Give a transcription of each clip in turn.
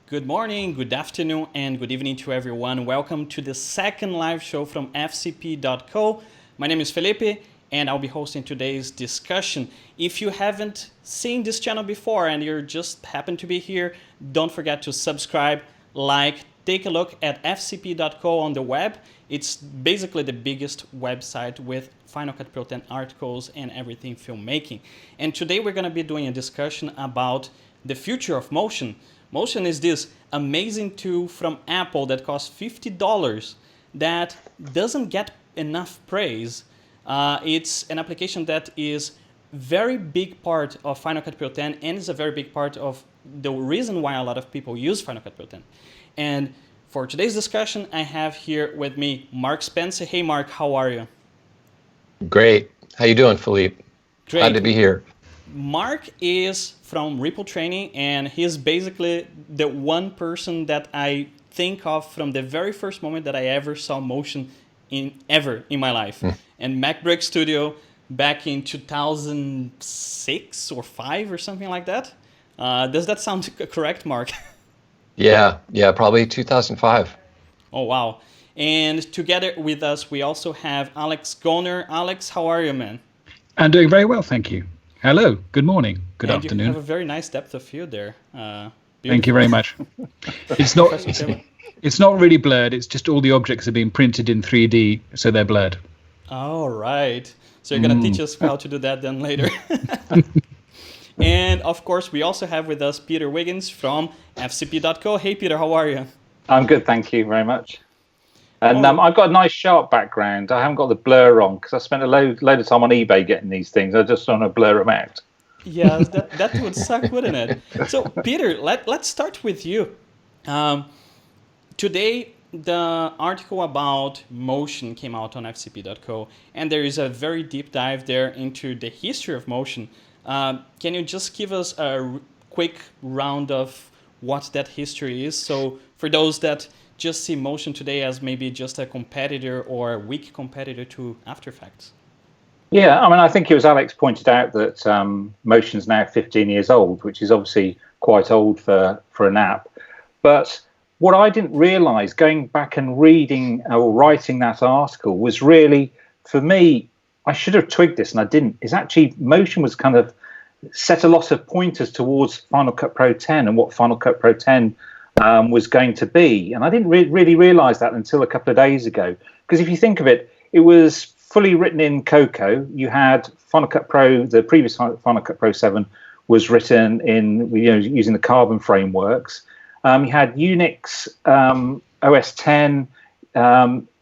Good morning, good afternoon, and good evening to everyone. Welcome to the second live show from FCP.co. My name is Felipe, and I'll be hosting today's discussion. If you haven't seen this channel before and you just happen to be here, don't forget to subscribe, take a look at FCP.co on the web. It's basically the biggest website with Final Cut Pro 10 articles and everything filmmaking. And today we're going to be doing a discussion about the future of motion. Motion is this amazing tool from Apple that costs $50 that doesn't get enough praise. It's an application that is very big part of Final Cut Pro 10 and is a very big part of the reason why a lot of people use Final Cut Pro 10. And for today's discussion, I have here with me Mark Spencer. Hey Mark, how are you? Great. How you doing, Philippe? Great. Glad to be here. Mark is from Ripple Training, and he's basically the one person that I think of from the very first moment that I ever saw motion in my life. And MacBreak Studio back in 2006 or 5 or something like that. Does that sound correct, Mark? Yeah, probably 2005. Oh, wow. And together with us, we also have Alex Gollner. Alex, how are you, man? I'm doing very well, thank you. Hello, good morning, good afternoon. You have a very nice depth of field there. Thank you very much. It's not really blurred, it's just all the objects are being printed in 3D, so they're blurred. All right. So you're going to teach us how to do that then later. And of course, we also have with us Peter Wiggins from FCP.co. Hey, Peter, how are you? I'm good, thank you very much. And I've got a nice sharp background. I haven't got the blur on because I spent a load of time on eBay getting these things. I just want to blur them out. Yes, that would suck, wouldn't it? So, Peter, let's start with you. Today, the article about motion came out on FCP.co, and there is a very deep dive there into the history of motion. Can you just give us a quick round of what that history is? So, for those that just see motion today as maybe just a competitor or a weak competitor to After Effects. Yeah, I mean, I think it was Alex pointed out that motion's now 15 years old, which is obviously quite old for an app. But what I didn't realise going back and reading or writing that article was really, for me, I should have twigged this and I didn't, is actually motion was kind of set a lot of pointers towards Final Cut Pro 10 and what Final Cut Pro 10 was going to be. And I didn't really realise that until a couple of days ago. Because if you think of it, it was fully written in Cocoa. You had Final Cut Pro, the previous Final Cut Pro 7 was written in using the Carbon frameworks. You had Unix, OS 10,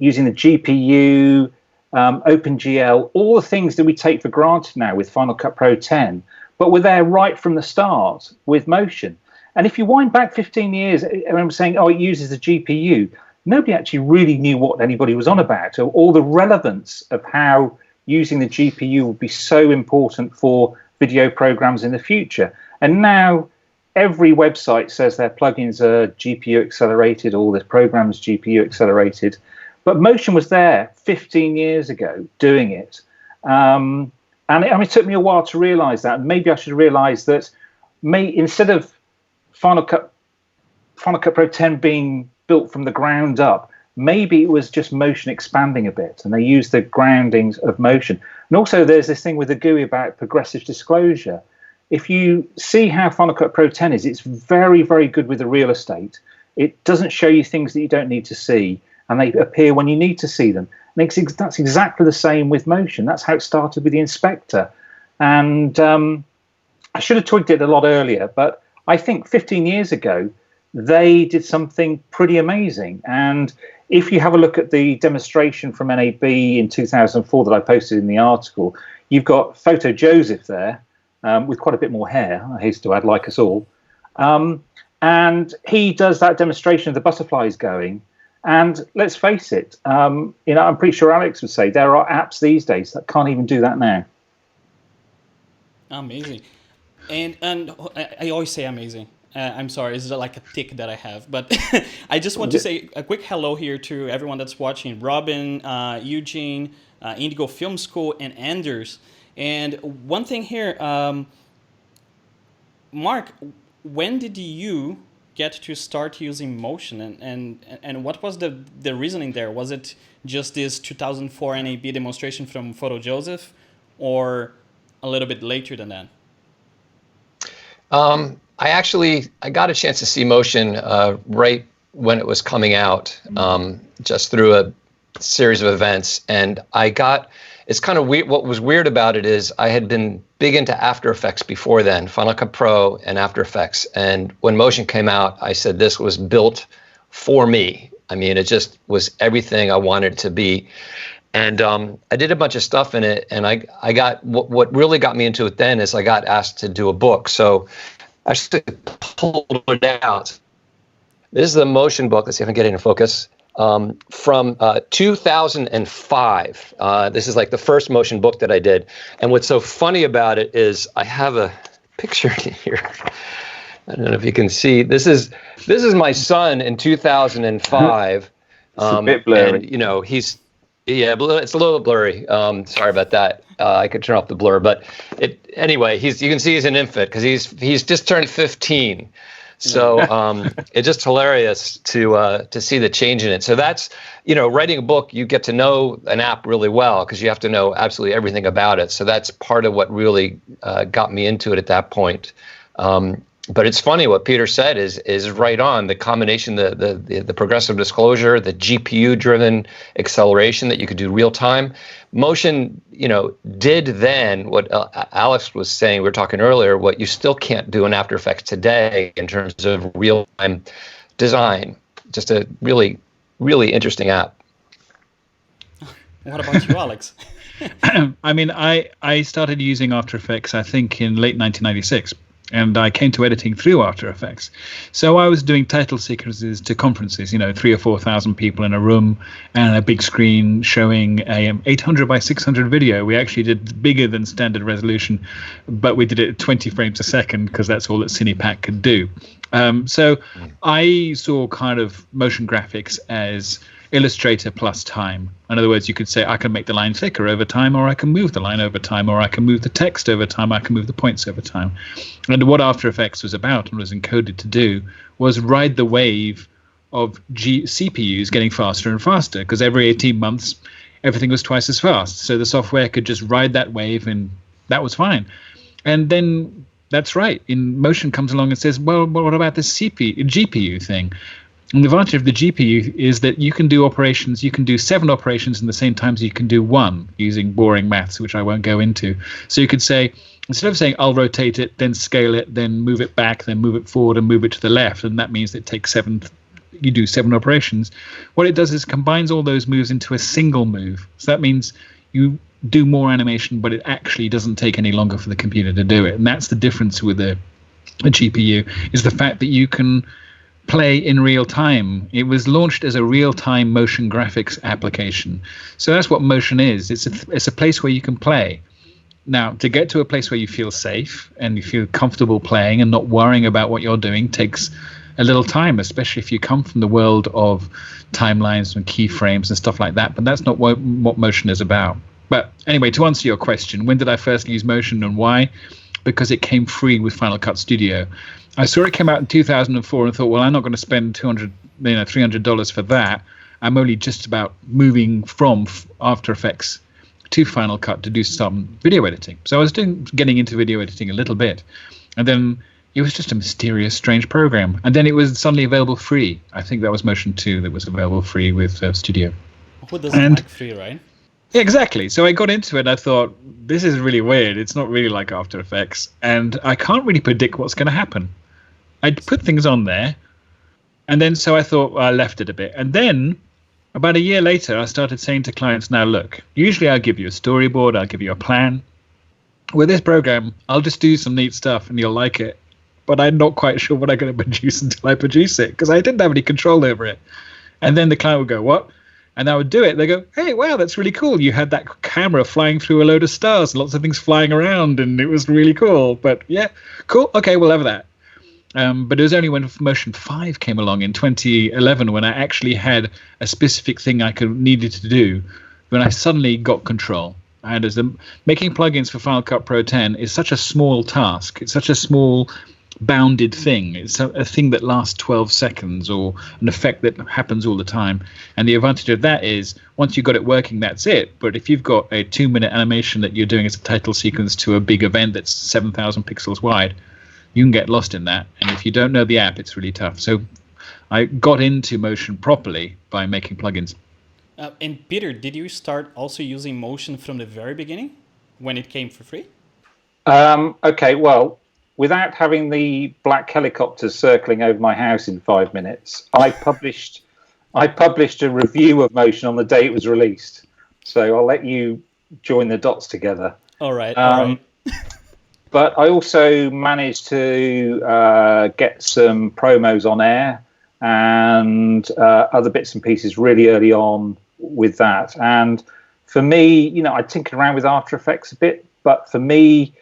using the GPU, OpenGL, all the things that we take for granted now with Final Cut Pro 10, but were there right from the start with motion. And if you wind back 15 years, I remember saying, oh, it uses the GPU. Nobody actually really knew what anybody was on about, or the relevance of how using the GPU would be so important for video programs in the future. And now every website says their plugins are GPU accelerated, all this program's GPU accelerated. But motion was there 15 years ago doing it. And it took me a while to realize that. And maybe I should realize that instead of Final Cut Pro 10 being built from the ground up, maybe it was just motion expanding a bit and they used the groundings of motion. And also there's this thing with the GUI about progressive disclosure. If you see how Final Cut Pro 10 is, it's very, very good with the real estate. It doesn't show you things that you don't need to see, and they appear when you need to see them. And that's exactly the same with motion. That's how it started with the inspector. And I should have twigged it a lot earlier, but I think 15 years ago, they did something pretty amazing. And if you have a look at the demonstration from NAB in 2004 that I posted in the article, you've got Photo Joseph there with quite a bit more hair, I hasten to add, like us all. And he does that demonstration of the butterflies going. And let's face it, I'm pretty sure Alex would say there are apps these days that can't even do that now. Amazing. And I always say amazing. I'm sorry, it's like a tick that I have. But I just want to say a quick hello here to everyone that's watching. Robin, Eugene, Indigo Film School, and Anders. And one thing here, Mark, when did you get to start using motion, and what was the reasoning there? Was it just this 2004 NAB demonstration from Photo Joseph, or a little bit later than that? I got a chance to see motion right when it was coming out, just through a series of events, and it's kind of weird. What was weird about it is I had been big into After Effects before then, Final Cut Pro and After Effects. And when Motion came out, I said this was built for me. I mean, it just was everything I wanted it to be. And I did a bunch of stuff in it. And I got what really got me into it then is I got asked to do a book. So I actually pulled it out. This is the Motion book. Let's see if I can get it in focus. From 2005. This is like the first motion book that I did. And what's so funny about it is I have a picture here. I don't know if you can see. This is my son in 2005. It's a bit blurry. And, you know, it's a little blurry. Sorry about that. I could turn off the blur, but anyway, you can see he's an infant because he's just turned 15. So it's just hilarious to see the change in it. So that's, you know, writing a book, you get to know an app really well because you have to know absolutely everything about it. So that's part of what really got me into it at that point. But it's funny what Peter said is right on. The combination, the progressive disclosure, the GPU-driven acceleration that you could do real time. Motion, you know, did then what Alex was saying, we were talking earlier, what you still can't do in After Effects today in terms of real-time design. Just a really, really interesting app. What about you, Alex? I mean, I started using After Effects, I think, in late 1996. And I came to editing through After Effects. So I was doing title sequences to conferences, you know, 3,000 or 4,000 people in a room and a big screen showing a 800 by 600 video. We actually did bigger than standard resolution, but we did it at 20 frames a second because that's all that CinePack could do. So I saw kind of motion graphics as Illustrator plus time. In other words, you could say I can make the line thicker over time, or I can move the line over time, or I can move the text over time, I can move the points over time. And what After Effects was about and was encoded to do was ride the wave of CPUs getting faster and faster, because every 18 months, everything was twice as fast. So the software could just ride that wave, and that was fine. And then that's right. In Motion comes along and says, well, what about this GPU thing? And the advantage of the GPU is that you can do operations, you can do 7 operations in the same time as you can do 1 using boring maths, which I won't go into. So you could say, instead of saying I'll rotate it, then scale it, then move it back, then move it forward and move it to the left, and that means it takes you do 7 operations. What it does is combines all those moves into a single move. So that means you do more animation, but it actually doesn't take any longer for the computer to do it. And that's the difference with a GPU, is the fact that you can play in real time. It was launched as a real-time motion graphics application. So that's what Motion is. It's a place where you can play. Now, to get to a place where you feel safe and you feel comfortable playing and not worrying about what you're doing takes a little time, especially if you come from the world of timelines and keyframes and stuff like that. But that's not what Motion is about. But anyway, to answer your question, when did I first use Motion and why? Because it came free with Final Cut Studio. I saw it came out in 2004 and thought, well, I'm not going to spend $300 for that. I'm only just about moving from After Effects to Final Cut to do some video editing. So I was getting into video editing a little bit. And then it was just a mysterious, strange program. And then it was suddenly available free. I think that was Motion 2 that was available free with Studio. Who doesn't like free, right? Yeah, exactly. So I got into it and I thought, this is really weird. It's not really like After Effects. And I can't really predict what's going to happen. I'd put things on there. And then so I thought, well, I left it a bit. And then about a year later, I started saying to clients, now look, usually I'll give you a storyboard, I'll give you a plan. With this program, I'll just do some neat stuff and you'll like it. But I'm not quite sure what I'm going to produce until I produce it, because I didn't have any control over it. And then the client would go, what? And I would do it. They go, hey, wow, that's really cool. You had that camera flying through a load of stars, lots of things flying around, and it was really cool. But yeah, cool. Okay, we'll have that. But it was only when Motion 5 came along in 2011 when I actually had a specific thing I needed to do, when I suddenly got control. And making plugins for Final Cut Pro 10 is such a small task. It's such a small bounded thing. It's a thing that lasts 12 seconds or an effect that happens all the time. And the advantage of that is once you've got it working, that's it. But if you've got a 2-minute animation that you're doing as a title sequence to a big event that's 7,000 pixels wide, you can get lost in that. And if you don't know the app, it's really tough. So I got into Motion properly by making plugins. And Peter, did you start also using Motion from the very beginning when it came for free? Okay, well, without having the black helicopters circling over my house in 5 minutes, I published a review of Motion on the day it was released. So I'll let you join the dots together. All right. All right. But I also managed to get some promos on air and other bits and pieces really early on with that. And for me, I tinkered around with After Effects a bit, but for me,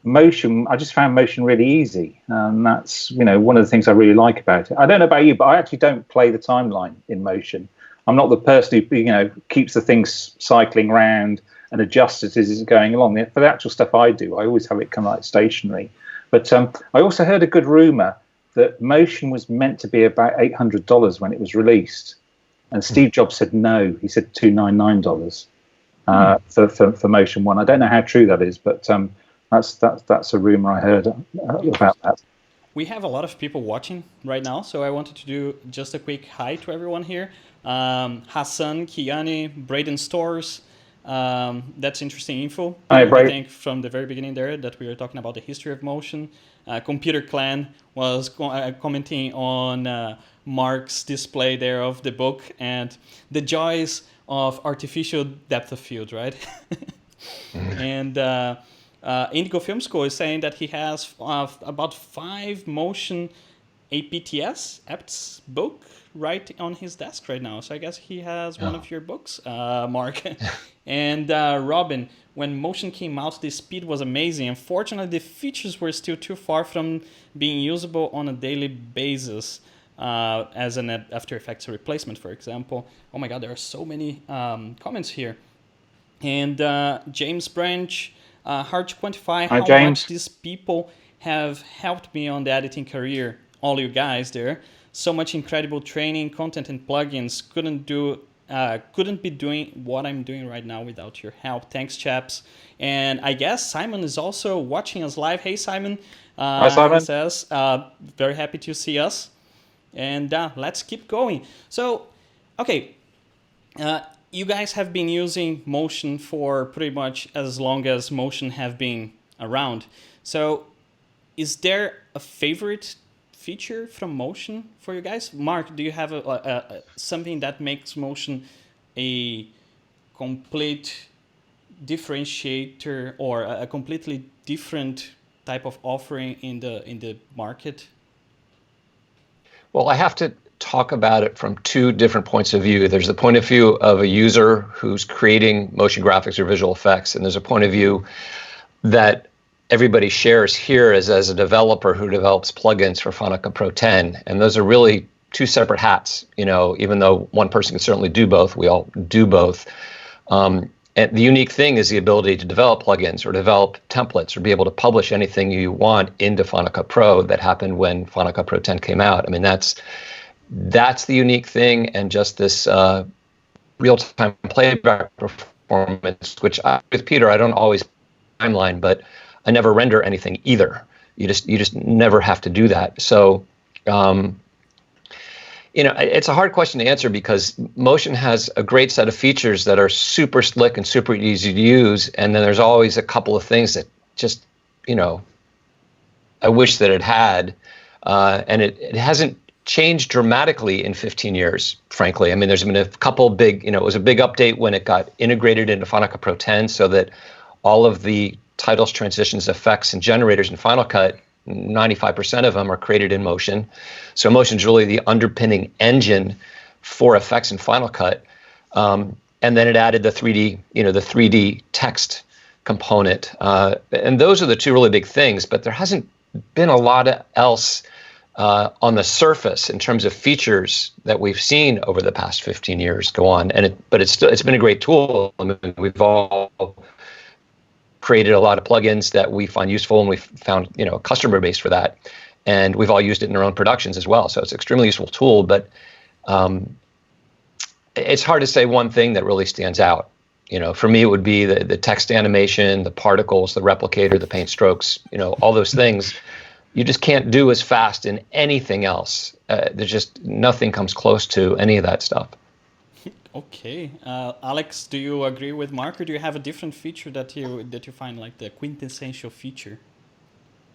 Motion, I just found Motion really easy. And that's, one of the things I really like about it. I don't know about you, but I actually don't play the timeline in Motion. I'm not the person who, keeps the things cycling around and adjusts it as it's going along. For the actual stuff I do, I always have it come out stationary. But I also heard a good rumor that Motion was meant to be about $800 when it was released. And Steve Jobs said no. He said $299 for Motion 1. I don't know how true that is, but that's a rumor I heard about that. We have a lot of people watching right now, so I wanted to do just a quick hi to everyone here. Hassan, Kiani, Braden Stores. That's interesting info. Hi, I think from the very beginning there that we were talking about the history of Motion. Computer Clan was commenting on Mark's display there of the book and the joys of artificial depth of field, right? And Indigo Film School is saying that he has about 5 Motion apts book right on his desk right now. So I guess he has one of your books, Mark. And Robin, when Motion came out, the speed was amazing. Unfortunately, the features were still too far from being usable on a daily basis as an After Effects replacement, for example. Oh my God, there are so many comments here. And James Branch, hard to quantify how much these people have helped me on the editing career. All you guys there. So much incredible training, content, and plugins. Couldn't be doing what I'm doing right now without your help. Thanks, chaps. And I guess Simon is also watching us live. Hey, Simon. Hi, Simon. He says, very happy to see us. And let's keep going. So, okay. You guys have been using Motion for pretty much as long as Motion have been around. So, is there a favorite feature from Motion for you guys? Mark, do you have something that makes Motion a complete differentiator or a completely different type of offering in the market? Well, I have to talk about it from 2 different points of view. There's the point of view of a user who's creating motion graphics or visual effects, and there's a point of view that everybody shares here as a developer who develops plugins for Final Cut Pro 10. And those are really 2 separate hats, even though one person can certainly do both, we all do both. And the unique thing is the ability to develop plugins or develop templates or be able to publish anything you want into Final Cut Pro that happened when Final Cut Pro 10 came out. I mean, that's the unique thing, and just this real-time playback performance, which with Peter, I don't always timeline, but I never render anything either. You just never have to do that. So, it's a hard question to answer because Motion has a great set of features that are super slick and super easy to use, and then there's always a couple of things that just, I wish that it had, and it hasn't changed dramatically in 15 years, frankly. I mean, there's been a couple big, it was a big update when it got integrated into Final Cut Pro 10 so that all of the titles, transitions, effects, and generators in Final Cut, 95% of them are created in Motion. So Motion is really the underpinning engine for effects in Final Cut. And then it added the 3D, the 3D text component. And those are the 2 really big things, but there hasn't been a lot else on the surface in terms of features that we've seen over the past 15 years go on. But it's been a great tool. I mean, we've all created a lot of plugins that we find useful, and we've found a customer base for that. and we've all used it in our own productions as well. So it's an extremely useful tool, but it's hard to say one thing that really stands out. For me, it would be the text animation, the particles, the replicator, the paint strokes, all those things. You just can't do as fast in anything else. There's just nothing comes close to any of that stuff. Okay, Alex, do you agree with Mark, or do you have a different feature that you find like the quintessential feature?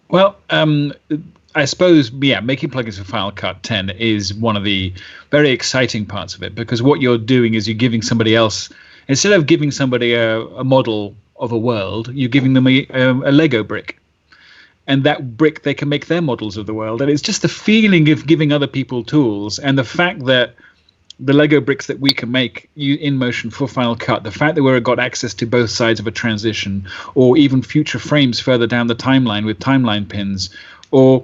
Well, I suppose, making plugins for Final Cut 10 is one of the very exciting parts of it, because what you're doing is you're giving somebody else, instead of giving somebody a model of a world, you're giving them a Lego brick. And that brick, they can make their models of the world. And it's just the feeling of giving other people tools, and the fact that the Lego bricks that we can make in motion for Final Cut, the fact that we've got access to both sides of a transition, or even future frames further down the timeline with timeline pins, or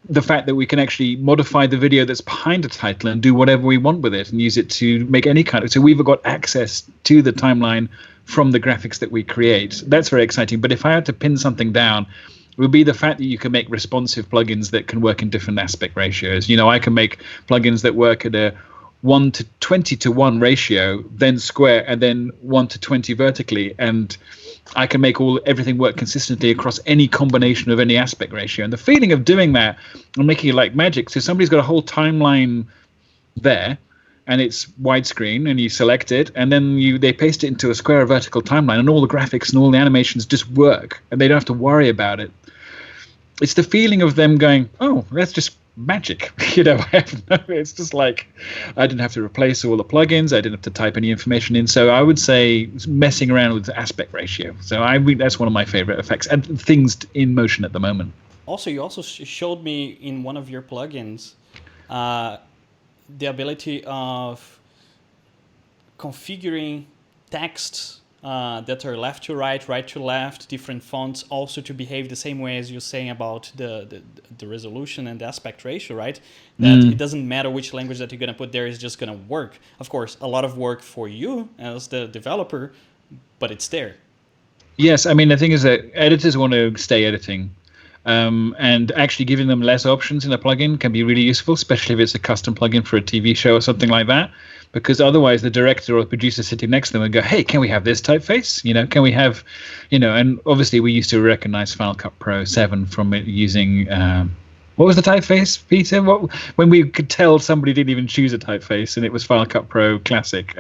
the fact that we can actually modify the video that's behind a title and do whatever we want with it and use it to make any kind of... So we've got access to the timeline from the graphics that we create. That's very exciting. But if I had to pin something down, it would be the fact that you can make responsive plugins that can work in different aspect ratios. I can make plugins that work at a 1 to 20 to 1 ratio, then square, and then 1 to 20 vertically, and I can make everything work consistently across any combination of any aspect ratio. And the feeling of doing that and making it like magic, so somebody's got a whole timeline there, and it's widescreen, and you select it, and then they paste it into a square or vertical timeline, and all the graphics and all the animations just work, and they don't have to worry about it. It's the feeling of them going, oh, that's just magic. It's just like I didn't have to replace all the plugins, I didn't have to type any information in. So I would say messing around with the aspect ratio. So that's one of my favorite effects and things in motion at the moment. Also, you also showed me in one of your plugins the ability of configuring texts that are left to right to left, different fonts, also to behave the same way as you're saying about the resolution and the aspect ratio, right? That it doesn't matter which language that you're going to put there, is just going to work. Of course, a lot of work for you as the developer, but it's there. Yes, I mean, the thing is that editors want to stay editing. And actually giving them less options in a plugin can be really useful, especially if it's a custom plugin for a TV show or something like that. Because otherwise the director or the producer sitting next to them would go, hey, can we have this typeface? Can we have, and obviously we used to recognize Final Cut Pro 7 from it using, what was the typeface, Peter? When we could tell somebody didn't even choose a typeface and it was Final Cut Pro Classic.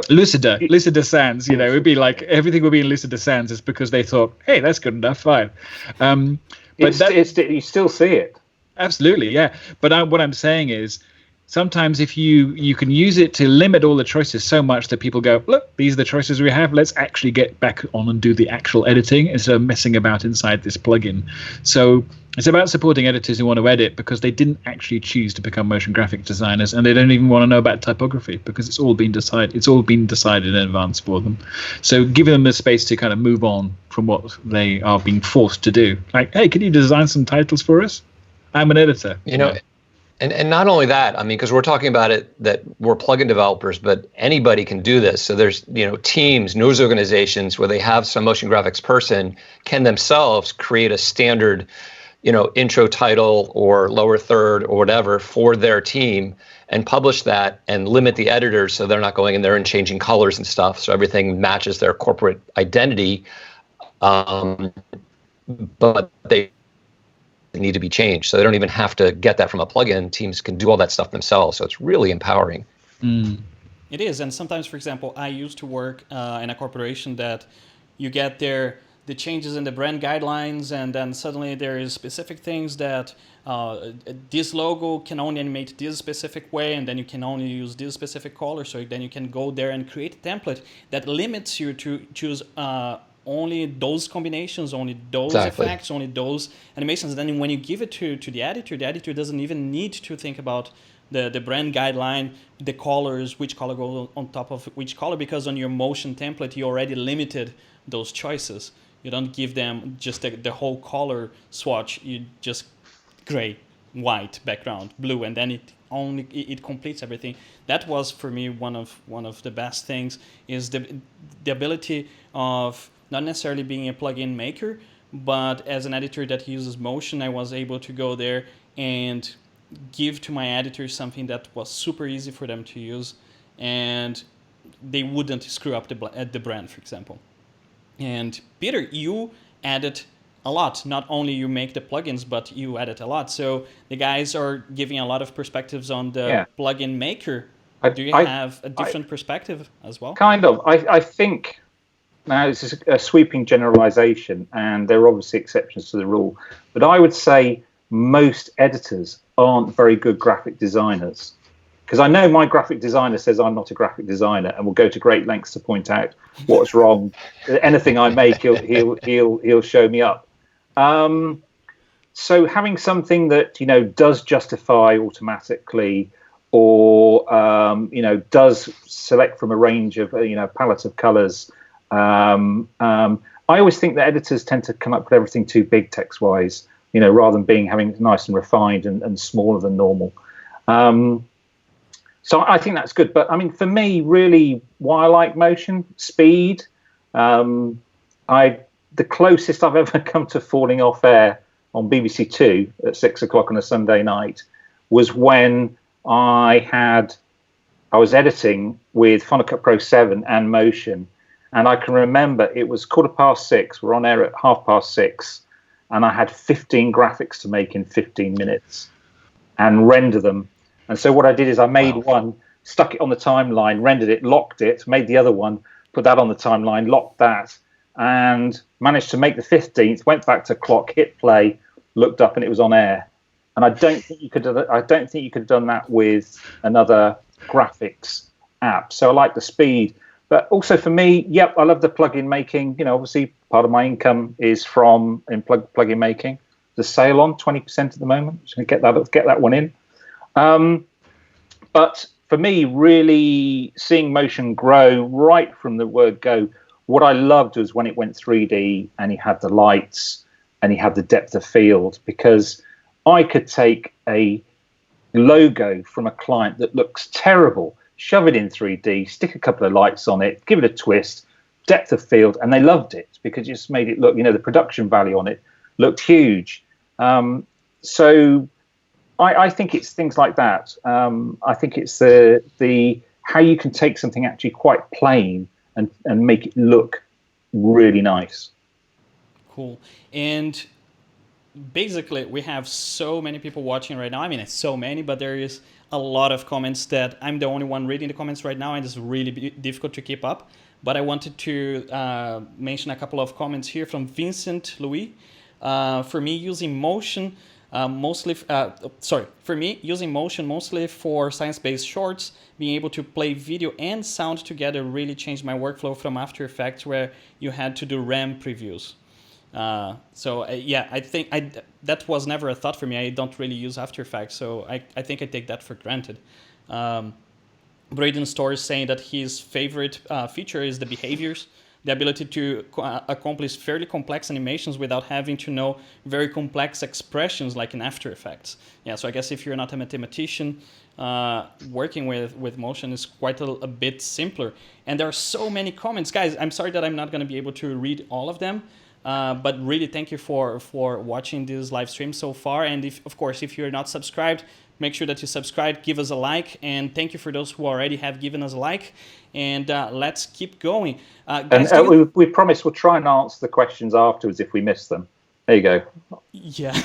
Lucida Sans, it would be like, everything would be in Lucida Sans just because they thought, hey, that's good enough, fine. But you still see it. Absolutely, yeah. But what I'm saying is, sometimes if you can use it to limit all the choices so much that people go, look, these are the choices we have. Let's actually get back on and do the actual editing instead of messing about inside this plugin. So it's about supporting editors who want to edit because they didn't actually choose to become motion graphic designers, and they don't even want to know about typography because it's all been decided. It's all been decided in advance for them. So giving them the space to kind of move on from what they are being forced to do. Like, hey, can you design some titles for us? I'm an editor. And not only that, I mean, because we're talking about it that we're plugin developers, but anybody can do this. So there's, teams, news organizations where they have some motion graphics person can themselves create a standard, intro title or lower third or whatever for their team and publish that and limit the editors so they're not going in there and changing colors and stuff. So everything matches their corporate identity. But they need to be changed. So they don't even have to get that from a plugin. Teams can do all that stuff themselves. So it's really empowering. It is. And sometimes, for example, I used to work in a corporation that you get the changes in the brand guidelines, and then suddenly there is specific things that this logo can only animate this specific way, and then you can only use this specific color. So then you can go there and create a template that limits you to choose only those combinations, only those effects, only those animations. Then when you give it to the editor doesn't even need to think about the brand guideline, the colors, which color goes on top of which color, because on your motion template, you already limited those choices. You don't give them just the whole color swatch. You just gray, white background, blue, and then it completes everything. That was for me one of the best things, is the ability of not necessarily being a plugin maker, but as an editor that uses motion, I was able to go there and give to my editors something that was super easy for them to use, and they wouldn't screw up the brand, for example. And Peter, you added a lot. Not only you make the plugins, but you edit a lot. So the guys are giving a lot of perspectives on the plugin maker. Do you have a different perspective as well? Kind of. I think, now this is a sweeping generalization, and there are obviously exceptions to the rule, but I would say most editors aren't very good graphic designers. Because I know my graphic designer says I'm not a graphic designer, and will go to great lengths to point out what's wrong. Anything I make, he'll show me up. So having something that does justify automatically, or does select from a range of palette of colors. I always think that editors tend to come up with everything too big text-wise, rather than having it nice and refined and smaller than normal. So I think that's good. But I mean, for me, really, why I like motion, speed. The closest I've ever come to falling off air on BBC Two at 6 o'clock on a Sunday night was when I was editing with Final Cut Pro 7 and Motion, and I can remember it was 6:15. We're on air at 6:30, and I had 15 graphics to make in 15 minutes and render them. And so what I did is I made one, stuck it on the timeline, rendered it, locked it, made the other one, put that on the timeline, locked that, and managed to make the 15th. Went back to clock, hit play, looked up, and it was on air. And I don't think you could have done that with another graphics app. So I like the speed, but also for me, I love the plugin making. Obviously part of my income is from plugin making. The sale on 20% at the moment. Just gonna get that one in. But for me, really seeing motion grow right from the word go. What I loved was when it went 3D and he had the lights and he had the depth of field, because I could take a logo from a client that looks terrible, shove it in 3D, stick a couple of lights on it, give it a twist, depth of field, and they loved it because it just made it look, the production value on it looked huge. So I think it's things like that. I think it's the how you can take something actually quite plain and make it look really nice. Cool. And basically, we have so many people watching right now. I mean, it's so many, but there is a lot of comments that I'm the only one reading the comments right now, and it's really difficult to keep up. But I wanted to mention a couple of comments here from Vincent Louis. For me, using motion mostly for science-based shorts, being able to play video and sound together really changed my workflow from After Effects, where you had to do RAM previews. I think that was never a thought for me. I don't really use After Effects, so I think I take that for granted. Braden Storr is saying that his favorite feature is the behaviors, the ability to accomplish fairly complex animations without having to know very complex expressions like in After Effects. Yeah, so I guess if you're not a mathematician, working with motion is quite a bit simpler. And there are so many comments. Guys, I'm sorry that I'm not going to be able to read all of them. But really, thank you for watching this live stream so far. And if you're not subscribed, make sure that you subscribe, give us a like, and thank you for those who already have given us a like. And let's keep going. Guys, we promise we'll try and answer the questions afterwards if we miss them. There you go. Yeah,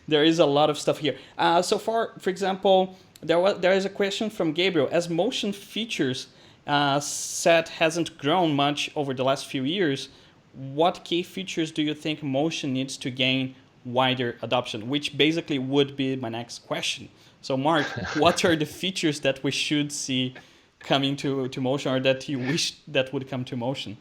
there is a lot of stuff here. So far, for example, there is a question from Gabriel. As motion features set hasn't grown much over the last few years, what key features do you think motion needs to gain wider adoption? Which basically would be my next question. So Mark, what are the features that we should see coming to motion, or that you wish that would come to motion?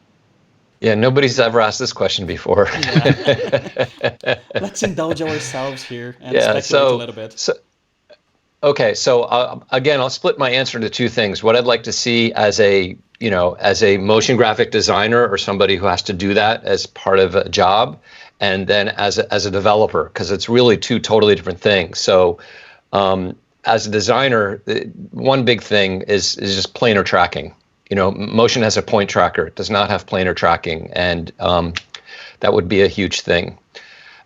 Yeah, nobody's ever asked this question before. Yeah. Let's indulge ourselves here and speculate a little bit. Again, I'll split my answer into two things. What I'd like to see as a motion graphic designer or somebody who has to do that as part of a job, and then as a developer, because it's really two totally different things. So as a designer, one big thing is just planar tracking. Motion has a point tracker. It does not have planar tracking. And That would be a huge thing.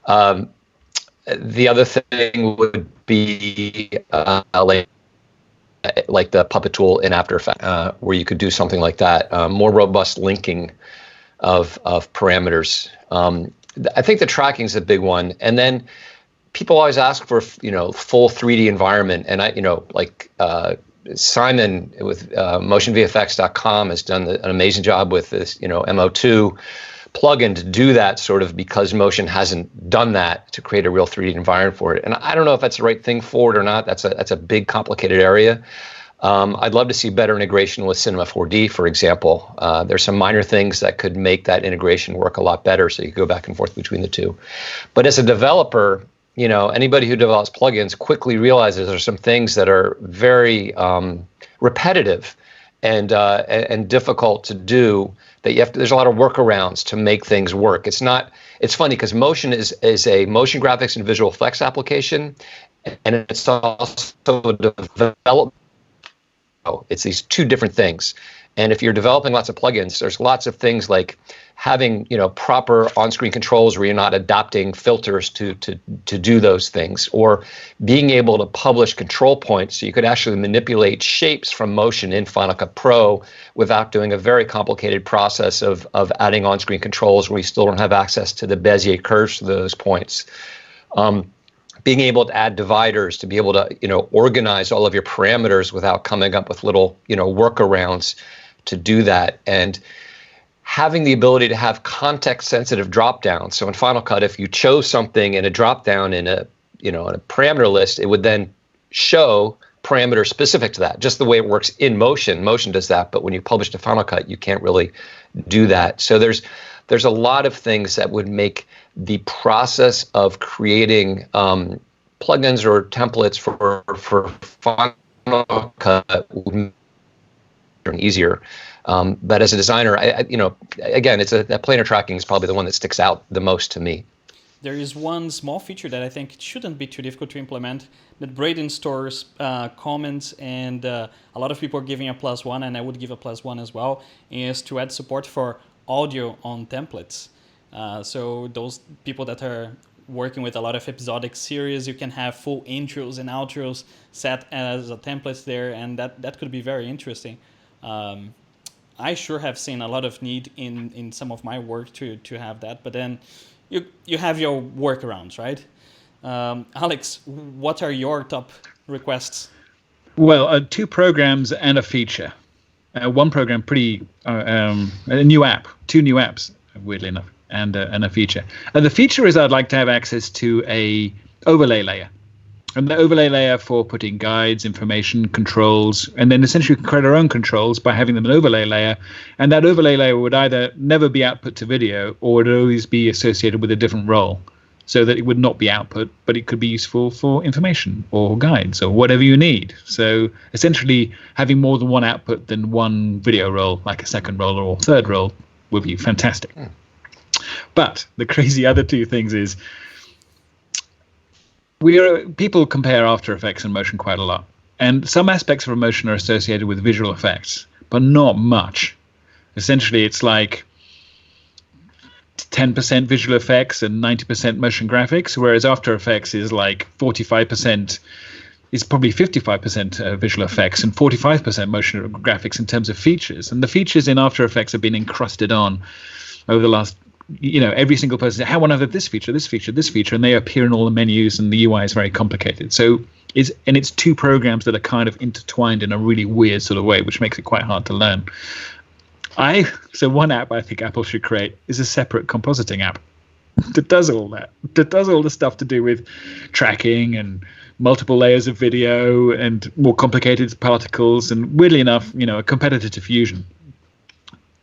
The other thing would be like the Puppet tool in After Effects, where you could do something like that, more robust linking of parameters. I think the tracking is a big one, and then people always ask for full 3D environment, and Simon with motionvfx.com has done an amazing job with this MO2 plugin to do that, sort of, because Motion hasn't done that to create a real 3D environment for it. And I don't know if that's the right thing for it or not. That's a big, complicated area. I'd love to see better integration with Cinema 4D, for example. There's some minor things that could make that integration work a lot better, so you could go back and forth between the two. But as a developer, anybody who develops plugins quickly realizes there's some things that are very repetitive and difficult to do, that you have to, there's a lot of workarounds to make things work. It's funny because Motion is a motion graphics and visual effects application, and it's also a development. It's these two different things. And if you're developing lots of plugins, there's lots of things like having proper on-screen controls where you're not adopting filters to do those things, or being able to publish control points so you could actually manipulate shapes from Motion in Final Cut Pro without doing a very complicated process of adding on-screen controls where you still don't have access to the Bezier curves to those points. Being able to add dividers to be able to organize all of your parameters without coming up with little workarounds to do that, and having the ability to have context-sensitive drop-downs. So in Final Cut, if you chose something in a drop-down in a parameter list, it would then show parameters specific to that, just the way it works in Motion. Motion does that, but when you publish to Final Cut, you can't really do that. So there's a lot of things that would make the process of creating plugins or templates for Final Cut easier. But as a designer, again, that planar tracking is probably the one that sticks out the most to me. There is one small feature that I think shouldn't be too difficult to implement, that Braden stores comments, and a lot of people are giving a +1, and I would give a +1 as well, is to add support for audio on templates. So those people that are working with a lot of episodic series, you can have full intros and outros set as a template there, and that could be very interesting. I sure have seen a lot of need in some of my work to have that, but then you have your workarounds, right? Alex, what are your top requests? Well, 2 programs and a feature. One program, a new app, 2 new apps, weirdly enough, and a feature. And the feature is I'd like to have access to a overlay layer. And the overlay layer for putting guides, information, controls, and then essentially we can create our own controls by having them an overlay layer. And that overlay layer would either never be output to video, or would always be associated with a different role, so that it would not be output, but it could be useful for information or guides or whatever you need. So essentially having more than one output than one video role, like a second role or third role, would be fantastic. But the crazy other 2 things is, people compare After Effects and Motion quite a lot, and some aspects of Motion are associated with visual effects, but not much. Essentially, it's like 10% visual effects and 90% motion graphics, whereas After Effects is like 45%, is probably 55% visual effects and 45% motion graphics in terms of features. And the features in After Effects have been encrusted on over the last, every single person says, how want to have this feature, this feature, this feature, and they appear in all the menus, and the UI is very complicated. So it's 2 programs that are kind of intertwined in a really weird sort of way, which makes it quite hard to learn. So one app I think Apple should create is a separate compositing app that does all that. That does all the stuff to do with tracking and multiple layers of video and more complicated particles, and weirdly enough, a competitor to Fusion.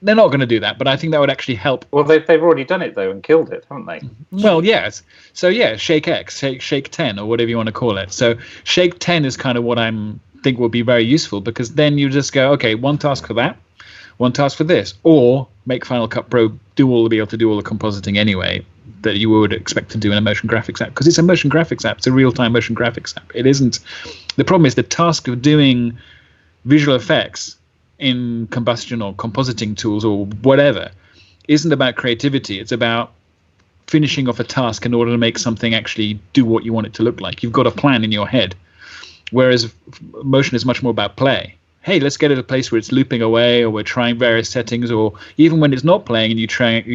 They're not going to do that, but I think that would actually help. Well, they've already done it, though, and killed it, haven't they? Well, yes. So, yeah, Shake X, Shake 10, or whatever you want to call it. So Shake 10 is kind of what I think would be very useful, because then you just go, okay, one task for that, one task for this, or make Final Cut Pro be able to do all the compositing anyway that you would expect to do in a motion graphics app, because it's a motion graphics app. It's a real-time motion graphics app. It isn't. The problem is the task of doing visual effects in combustion or compositing tools or whatever isn't about creativity. It's about finishing off a task in order to make something actually do what you want it to look like. You've got a plan in your head. Whereas motion is much more about play. Hey, let's get at a place where it's looping away, or we're trying various settings, or even when it's not playing and you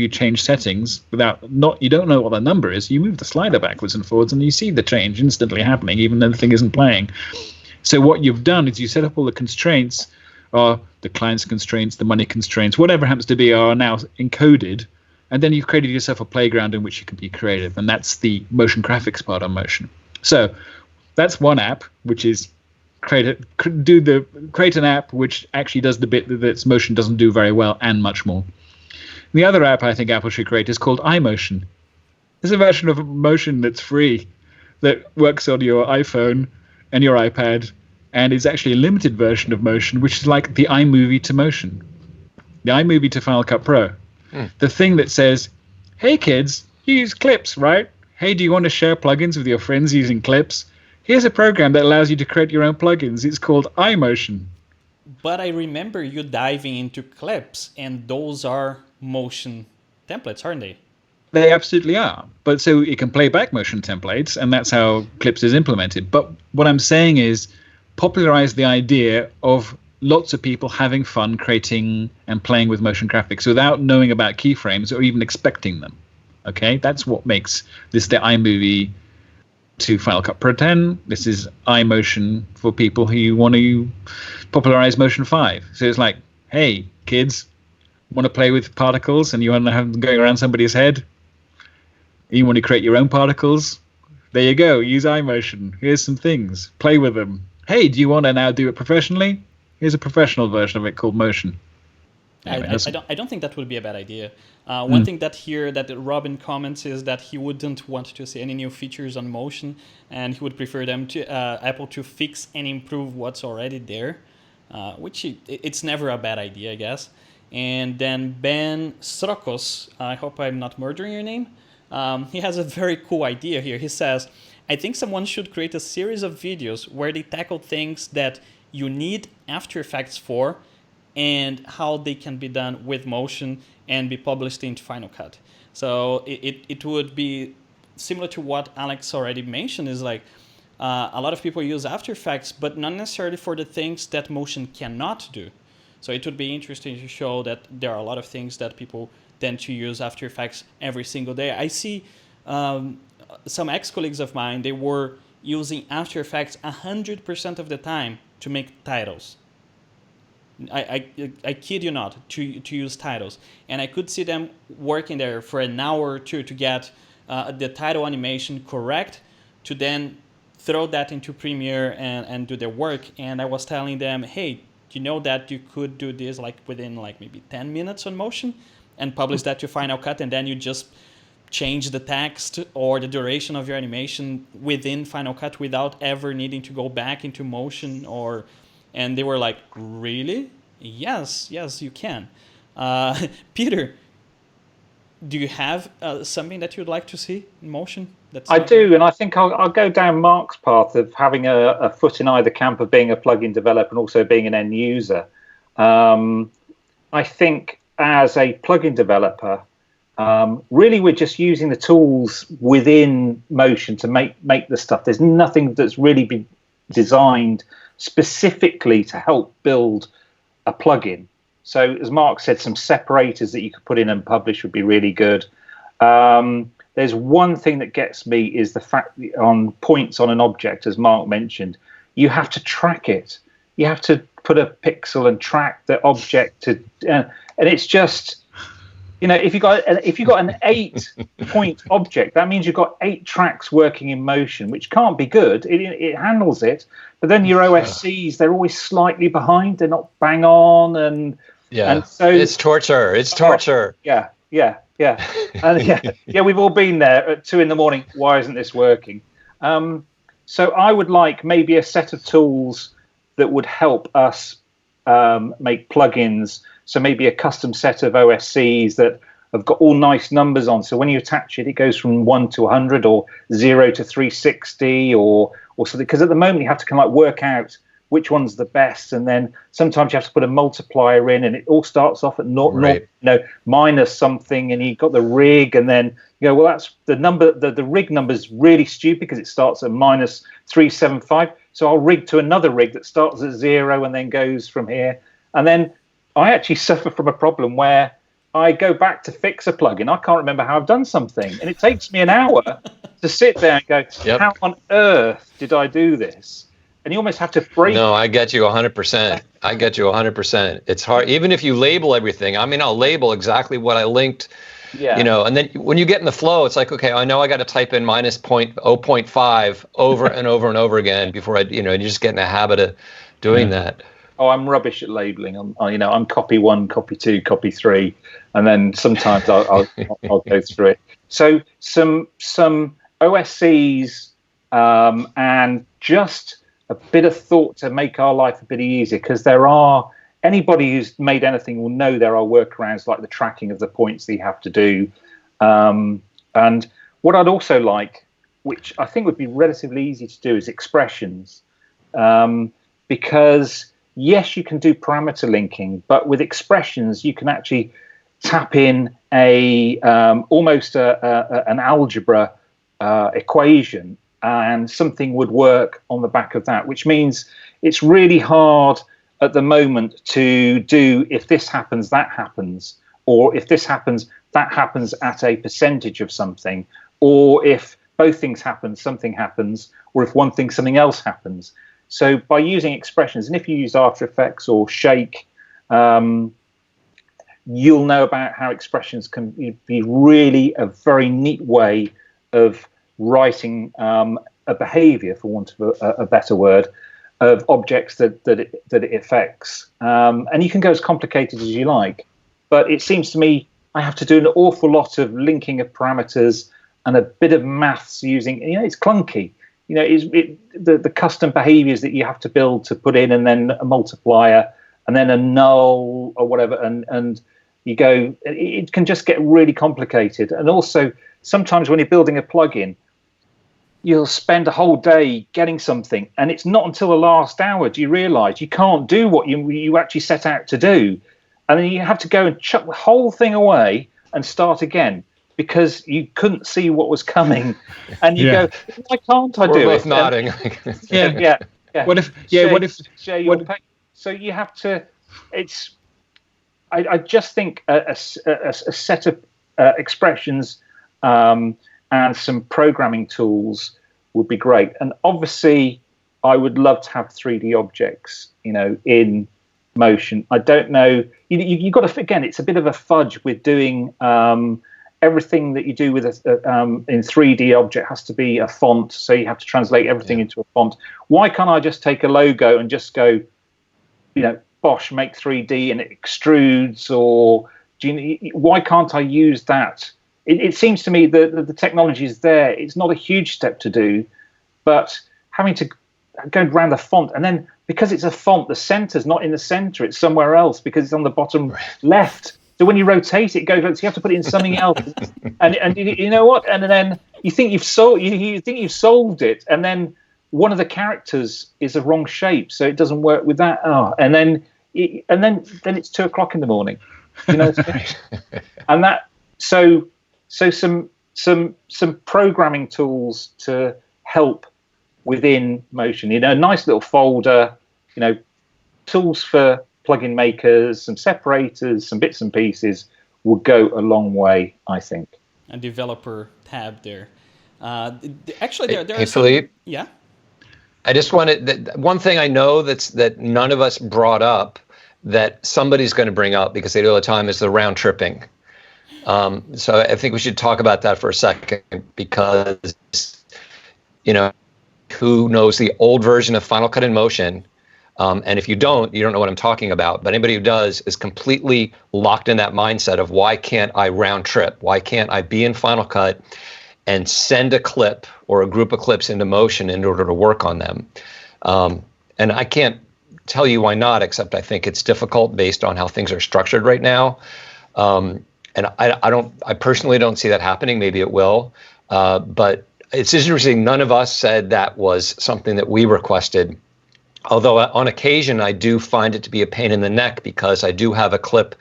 change settings you don't know what the number is, you move the slider backwards and forwards and you see the change instantly happening, even though the thing isn't playing. So what you've done is you set up all the constraints, or the client's constraints, the money constraints, whatever happens to be, are now encoded, and then you've created yourself a playground in which you can be creative, and that's the motion graphics part on motion. So that's one app, which is create an app which actually does the bit that motion doesn't do very well, and much more. The other app I think Apple should create is called iMotion. There's a version of motion that's free that works on your iPhone and your iPad, and it's actually a limited version of motion, which is like the iMovie to motion, the iMovie to Final Cut Pro. The thing that says, hey kids, you use clips, right? Hey, do you want to share plugins with your friends using clips? Here's a program that allows you to create your own plugins. It's called iMotion. But I remember you diving into clips, and those are motion templates, aren't they? They absolutely are. But so it can play back motion templates, and that's how clips is implemented. But what I'm saying is popularize the idea of lots of people having fun creating and playing with motion graphics without knowing about keyframes or even expecting them. Okay, that's what makes this the iMovie to Final Cut Pro 10. This is iMotion for people who want to popularize Motion 5. So it's like, hey, kids, want to play with particles and you want to have them going around somebody's head? You want to create your own particles? There you go. Use iMotion. Here's some things. Play with them. Hey, do you want to now do it professionally? Here's a professional version of it called Motion. Anyway, I don't think that would be a bad idea. One thing that Robin comments is that he wouldn't want to see any new features on Motion, and he would prefer them to Apple to fix and improve what's already there, which it's never a bad idea, I guess. And then Ben Strokos, I hope I'm not murdering your name, he has a very cool idea here. He says, I think someone should create a series of videos where they tackle things that you need After Effects for, and how they can be done with motion and be published into Final Cut. So it would be similar to what Alex already mentioned, is like a lot of people use After Effects, but not necessarily for the things that motion cannot do. So it would be interesting to show that there are a lot of things that people tend to use After Effects every single day. I see some ex-colleagues of mine, they were using After Effects 100% of the time to make titles. I kid you not, to use titles. And I could see them working there for an hour or two to get the title animation correct, to then throw that into Premiere and do their work. And I was telling them, hey, you know that you could do this like within like maybe 10 minutes on Motion and publish that to Final Cut, and then you just change the text or the duration of your animation within Final Cut without ever needing to go back into Motion or... And they were like, really? Yes, you can. Peter, do you have something that you'd like to see in Motion? I do, and I think I'll go down Mark's path of having a foot in either camp of being a plugin developer and also being an end user. I think as a plugin developer, really we're just using the tools within Motion to make the stuff. There's nothing that's really been designed specifically to help build a plugin. So as Mark said, some separators that you could put in and publish would be really good. There's one thing that gets me is the fact that on points on an object, as Mark mentioned, you have to track it. You have to put a pixel and track the object and it's just, you know, if you got an 8-point object, that means you've got 8 tracks working in Motion, which can't be good. It handles it, but then your OSCs, they're always slightly behind. They're not bang on, and so it's torture. It's torture. Yeah. And we've all been there at 2 a.m. Why isn't this working? So I would like maybe a set of tools that would help us make plugins. So maybe a custom set of OSCs that have got all nice numbers on. So when you attach it, it goes from 1 to 100 or 0 to 360 or something. Because at the moment you have to kind of like work out which one's the best, and then sometimes you have to put a multiplier in, and it all starts off at minus something, and you've got the rig, and then You go, well, that's the number. The rig number is really stupid because it starts at -375. So I'll rig to another rig that starts at 0 and then goes from here. And then I actually suffer from a problem where I go back to fix a plugin. I can't remember how I've done something, and it takes me an hour to sit there and go, how on earth did I do this? And you almost have to break. No, I get you 100%. I get you 100%. It's hard, even if you label everything. I mean, I'll label exactly what I linked, and then when you get in the flow, it's like, okay, I know I got to type in -0.5 over and over and over again before and you just get in the habit of doing that. Oh, I'm rubbish at labeling. I'm copy 1, copy 2, copy 3, and then sometimes I'll go through it. So some OSCs and just a bit of thought to make our life a bit easier, because anybody who's made anything will know there are workarounds like the tracking of the points that you have to do. And what I'd also like, which I think would be relatively easy to do, is expressions, because yes, you can do parameter linking, but with expressions, you can actually tap in almost an algebra equation, and something would work on the back of that, which means it's really hard at the moment to do if this happens, that happens, or if this happens, that happens at a percentage of something, or if both things happen, something happens, or if one thing, something else happens. So by using expressions, and if you use After Effects or Shake, you'll know about how expressions can be really a very neat way of writing a behavior, for want of a better word, of objects that it affects. And you can go as complicated as you like, but it seems to me I have to do an awful lot of linking of parameters and a bit of maths using, it's clunky. The custom behaviors that you have to build to put in, and then a multiplier, and then a null or whatever, and you go, it can just get really complicated. And also, sometimes when you're building a plugin, you'll spend a whole day getting something, and it's not until the last hour do you realize you can't do what you actually set out to do. And then you have to go and chuck the whole thing away and start again, because you couldn't see what was coming, and you go, why can't I do it? We're both nodding. Yeah. What if? Share your pain. So you have to. I just think a set of expressions and some programming tools would be great. And obviously, I would love to have 3D objects, in motion. I don't know. You've got to, again, it's a bit of a fudge with doing. Everything that you do with in 3D object has to be a font, so you have to translate everything into a font. Why can't I just take a logo and just go, bosh, make 3D and it extrudes? Or why can't I use that? It seems to me that the technology is there. It's not a huge step to do, but having to go around the font, and then because it's a font, the center's not in the center; it's somewhere else because it's on the bottom left. So when you rotate it, goes. So you have to put it in something else, and you know what? And then you think you've solved it, and then one of the characters is the wrong shape, so it doesn't work with that. And then it's 2 o'clock in the morning, and that. So some programming tools to help within Motion. A nice little folder. Tools for plugin makers, some separators, some bits and pieces will go a long way, I think. A developer tab there. Actually, there hey, are some, Philippe? Yeah. I just wanted one thing I know that none of us brought up that somebody's going to bring up because they do all the time is the round tripping. So I think we should talk about that for a second, because who knows the old version of Final Cut in Motion? And if you don't know what I'm talking about. But anybody who does is completely locked in that mindset of, why can't I round trip? Why can't I be in Final Cut and send a clip or a group of clips into Motion in order to work on them? And I can't tell you why not, except I think it's difficult based on how things are structured right now. And I personally don't see that happening. Maybe it will. But it's interesting. None of us said that was something that we requested. Although on occasion I do find it to be a pain in the neck, because I do have a clip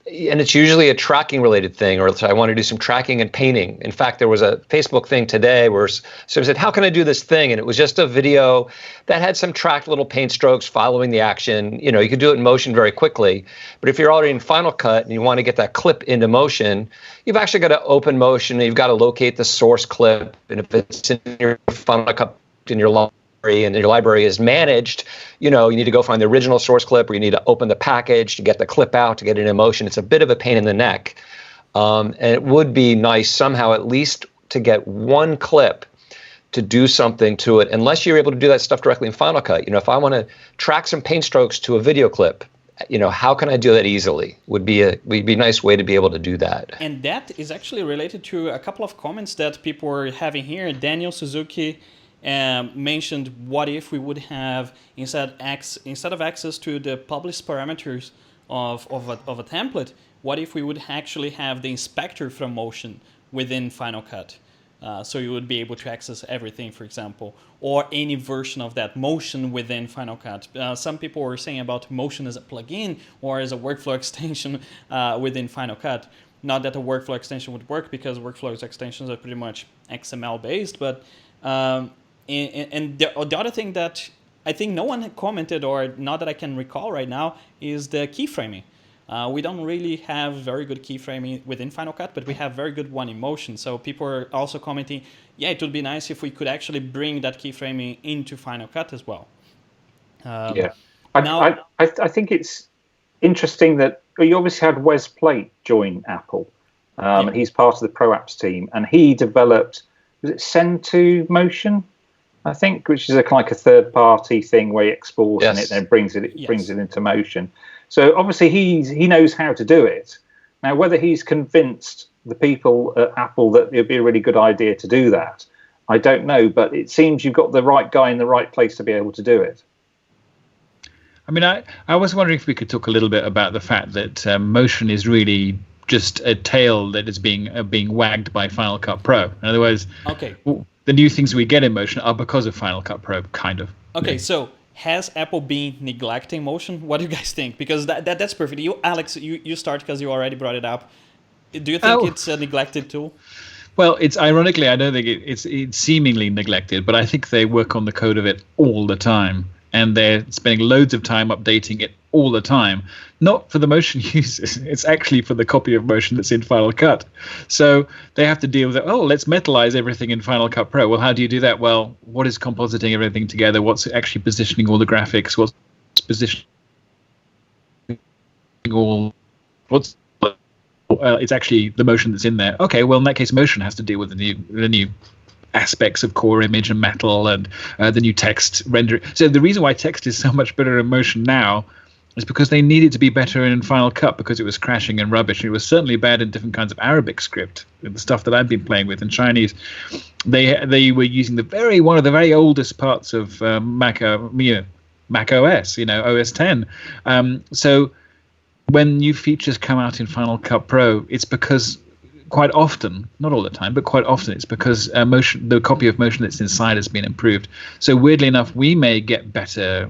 and it's usually a tracking related thing, or so I want to do some tracking and painting. In fact, there was a Facebook thing today where someone said, how can I do this thing? And it was just a video that had some tracked little paint strokes following the action. You know, you could do it in motion very quickly, but if you're already in Final Cut and you want to get that clip into motion, you've actually got to open motion, and you've got to locate the source clip. And if it's in your Final Cut in your library, and your library is managed, you know, you need to go find the original source clip, or you need to open the package to get the clip out, to get it in motion. It's a bit of a pain in the neck. And it would be nice somehow at least to get one clip to do something to it, unless you're able to do that stuff directly in Final Cut. You know, if I want to track some paint strokes to a video clip, you know, how can I do that easily? Would be a nice way to be able to do that. And that is actually related to a couple of comments that people were having here. Daniel Suzuki mentioned, what if we would have, instead of access to the published parameters of a template, what if we would actually have the inspector from Motion within Final Cut? So you would be able to access everything, for example, or any version of that Motion within Final Cut. Some people were saying about Motion as a plugin or as a workflow extension within Final Cut. Not that a workflow extension would work, because workflow extensions are pretty much XML based, but and the other thing that I think no one commented, or not that I can recall right now, is the keyframing. We don't really have very good keyframing within Final Cut, but we have very good one in Motion. So people are also commenting, yeah, it would be nice if we could actually bring that keyframing into Final Cut as well. I think it's interesting that you obviously had Wes Plate join Apple. And he's part of the Pro Apps team, and he developed, was it Send to Motion, I think, which is like a third-party thing where he exports and it then brings it into Motion. So obviously he knows how to do it. Now, whether he's convinced the people at Apple that it would be a really good idea to do that, I don't know. But it seems you've got the right guy in the right place to be able to do it. I mean, I was wondering if we could talk a little bit about the fact that Motion is really just a tail that is being wagged by Final Cut Pro. In other words, the new things we get in Motion are because of Final Cut Pro, kind of. Okay, so has Apple been neglecting Motion? What do you guys think? Because that's perfect. You, Alex, you start because you already brought it up. Do you think it's a neglected tool? Well, it's ironically, I don't think it's seemingly neglected, but I think they work on the code of it all the time. And they're spending loads of time updating it all the time. Not for the Motion users. It's actually for the copy of Motion that's in Final Cut. So they have to deal with it. Oh, let's metalize everything in Final Cut Pro. Well, how do you do that? Well, what is compositing everything together? What's actually positioning all the graphics? What's positioning all... it's actually the Motion that's in there. Okay, well, in that case, Motion has to deal with the new aspects of core image and metal and the new text rendering. So the reason why text is so much better in Motion now is because they needed to be better in Final Cut, because it was crashing and rubbish. And it was certainly bad in different kinds of Arabic script, the stuff that I've been playing with in Chinese. They were using one of the very oldest parts of Mac OS, OS 10. So when new features come out in Final Cut Pro, it's because quite often, not all the time, but quite often, it's because the copy of Motion that's inside has been improved. So weirdly enough, we may get better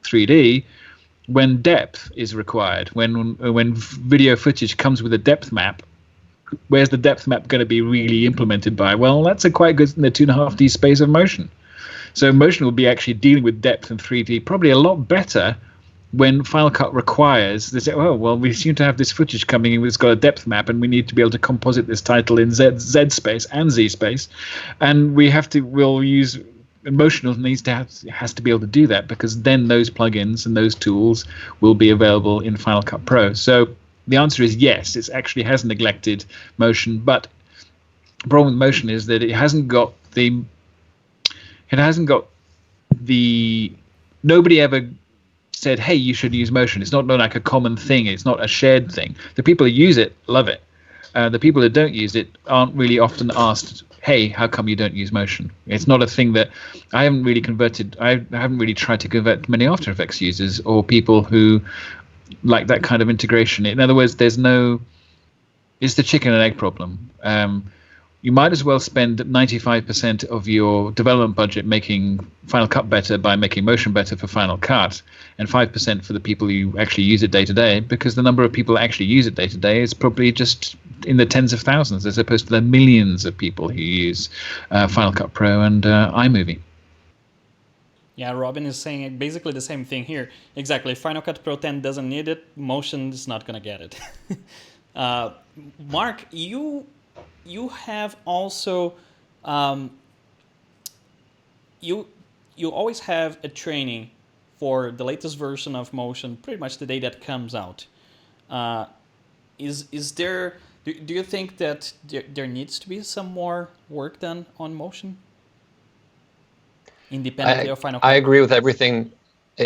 3D when depth is required. When video footage comes with a depth map, where's the depth map going to be really implemented by? Well, that's quite good in the 2.5D space of Motion. So Motion will be actually dealing with depth in 3D probably a lot better when Final Cut requires, they say, oh, well, we seem to have this footage coming in, it's got a depth map, and we need to be able to composite this title in Z space and Z space. And we'll use, Motion has to be able to do that, because then those plugins and those tools will be available in Final Cut Pro. So the answer is yes, it actually has neglected Motion, but the problem with Motion is that it hasn't got nobody ever said, hey, you should use Motion. It's not like a common thing. It's not a shared thing. The people who use it love it. The people who don't use it aren't really often asked, hey, how come you don't use Motion? It's not a thing that I haven't really tried to convert many After Effects users or people who like that kind of integration. In other words, it's the chicken and egg problem. you might as well spend 95% of your development budget making Final Cut better by making motion better for Final Cut, and 5% for the people who actually use it day to day, because the number of people who actually use it day to day is probably just in the tens of thousands, as opposed to the millions of people who use Final Cut Pro and iMovie. Yeah, Robin is saying basically the same thing here. Exactly. Final Cut Pro 10 doesn't need it. Motion is not going to get it. Mark, you have also you always have a training for the latest version of Motion pretty much the day that comes out. Is there do you think that there needs to be some more work done on Motion independently of Final Cut? I agree with everything.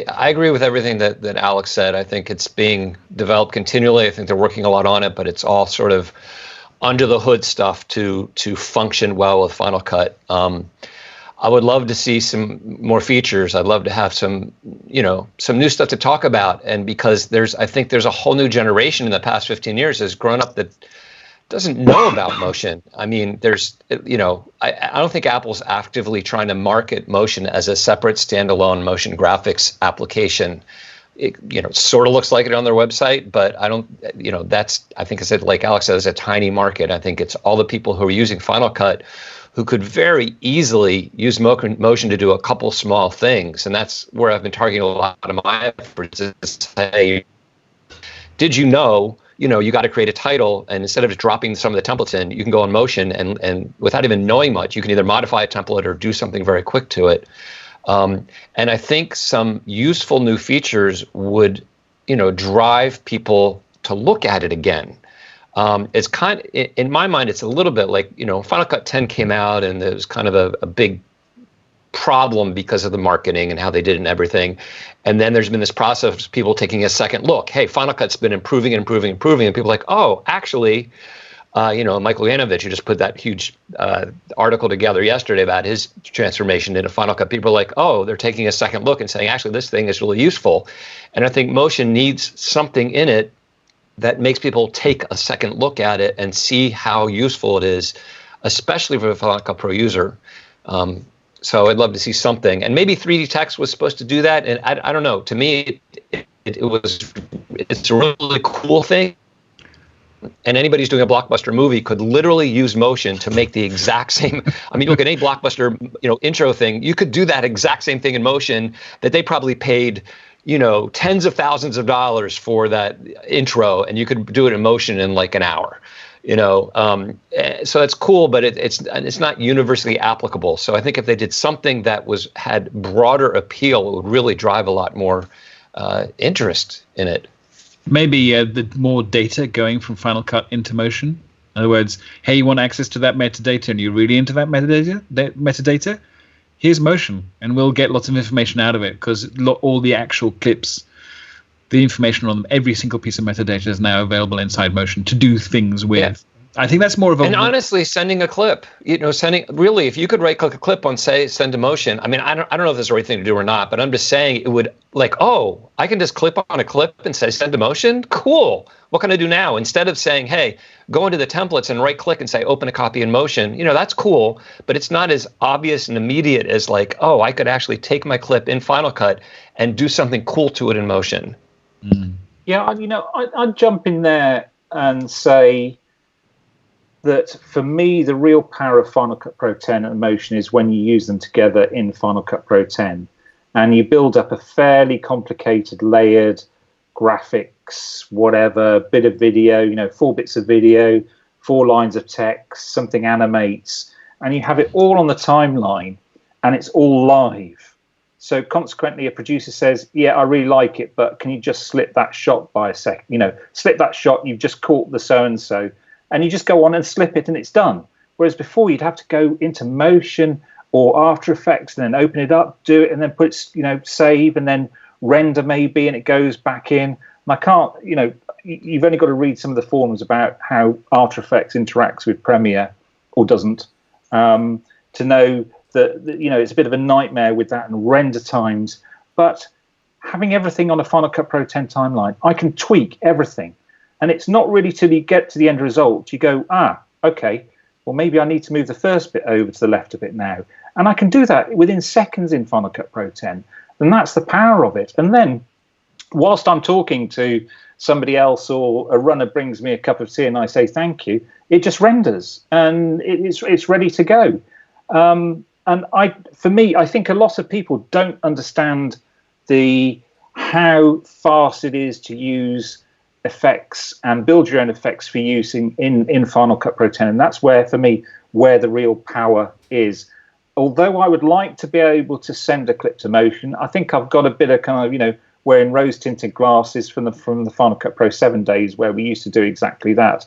I agree with everything that Alex said. I think it's being developed continually. I think they're working a lot on it, but it's all sort of under the hood stuff to function well with Final Cut. I would love to see some more features. I'd love to have some new stuff to talk about. And because I think there's a whole new generation in the past 15 years has grown up that doesn't know about motion. I mean, I don't think Apple's actively trying to market motion as a separate standalone motion graphics application. It sort of looks like it on their website, but I don't, I think I said, like Alex said, it's a tiny market. I think it's all the people who are using Final Cut who could very easily use motion to do a couple small things. And that's where I've been targeting a lot of my efforts is to say, did you know, you got to create a title, and instead of just dropping some of the templates in, you can go on Motion and without even knowing much, you can either modify a template or do something very quick to it. And I think some useful new features would, drive people to look at it again. It's kind of, in my mind, it's a little bit like, Final Cut 10 came out and there was kind of a big problem because of the marketing and how they did it and everything. And then there's been this process of people taking a second look. Hey, Final Cut's been improving and improving and improving. And people are like, oh, actually, Michael Yanovich, who just put that huge article together yesterday about his transformation into Final Cut, people are like, oh, they're taking a second look and saying, actually, this thing is really useful. And I think Motion needs something in it that makes people take a second look at it and see how useful it is, especially for the Final Cut Pro user. So I'd love to see something. And maybe 3D text was supposed to do that. And I don't know. To me, it's a really cool thing. And anybody who's doing a blockbuster movie could literally use Motion to make the exact same. I mean, look at any blockbuster, intro thing. You could do that exact same thing in Motion that they probably paid, tens of thousands of dollars for that intro, and you could do it in Motion in like an hour. So that's cool, but it's not universally applicable. So I think if they did something that had broader appeal, it would really drive a lot more interest in it. Maybe the more data going from Final Cut into Motion. In other words, hey, you want access to that metadata and you're really into that metadata? Here's Motion, and we'll get lots of information out of it, because all the actual clips, the information on them, every single piece of metadata is now available inside Motion to do things with. Yeah. I think that's more of a... And honestly, sending a clip, really, if you could right-click a clip on, say, send to Motion, I mean, I don't know if this is the right thing to do or not, but I'm just saying it would, like, oh, I can just clip on a clip and say send to Motion? Cool. What can I do now? Instead of saying, hey, go into the templates and right-click and say open a copy in Motion, that's cool, but it's not as obvious and immediate as like, oh, I could actually take my clip in Final Cut and do something cool to it in Motion. Mm. Yeah, I'd jump in there and say that for me, the real power of Final Cut Pro 10 and Motion is when you use them together in Final Cut Pro 10, and you build up a fairly complicated, layered graphics, whatever, bit of video, 4 bits of video, 4 lines of text, something animates, and you have it all on the timeline, and it's all live. So consequently, a producer says, yeah, I really like it, but can you just slip that shot by a second? Slip that shot, you've just caught the so-and-so, and you just go on and slip it and it's done. Whereas before you'd have to go into Motion or After Effects and then open it up, do it, and then put, save and then render maybe, and it goes back in. And I can't, you've only got to read some of the forums about how After Effects interacts with Premiere or doesn't, to know that, it's a bit of a nightmare with that and render times. But having everything on a Final Cut Pro 10 timeline, I can tweak everything. And it's not really till you get to the end result, you go, okay, well, maybe I need to move the first bit over to the left a bit now. And I can do that within seconds in Final Cut Pro 10. And that's the power of it. And then whilst I'm talking to somebody else or a runner brings me a cup of tea and I say thank you, it just renders and it's ready to go. And for me, I think a lot of people don't understand how fast it is to use effects and build your own effects for use in Final Cut Pro 10. And that's where, for me, where the real power is. Although I would like to be able to send a clip to Motion, I think I've got a bit of kind of, wearing rose-tinted glasses from the Final Cut Pro 7 days where we used to do exactly that.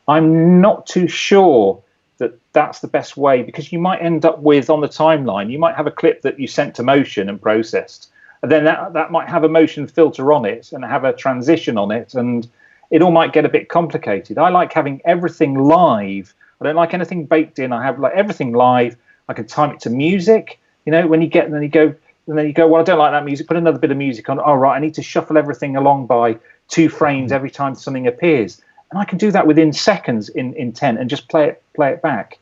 I'm not too sure that that's the best way, because you might end up with, on the timeline, you might have a clip that you sent to Motion and processed, and then that might have a Motion filter on it and have a transition on it, and it all might get a bit complicated. I like having everything live. I don't like anything baked in. I have like everything live. I can time it to music. When you get, and then you go, well, I don't like that music. Put another bit of music on. All right, I need to shuffle everything along by 2 frames every time something appears, and I can do that within seconds in 10 and just play it back.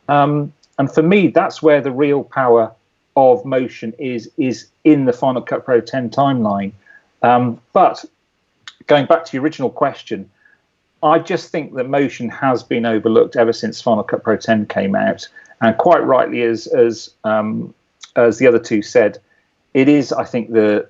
And for me, that's where the real power of Motion is in the Final Cut Pro 10 timeline. But going back to the original question, I just think that Motion has been overlooked ever since Final Cut Pro 10 came out, and quite rightly, as the other two said, it is, I think, the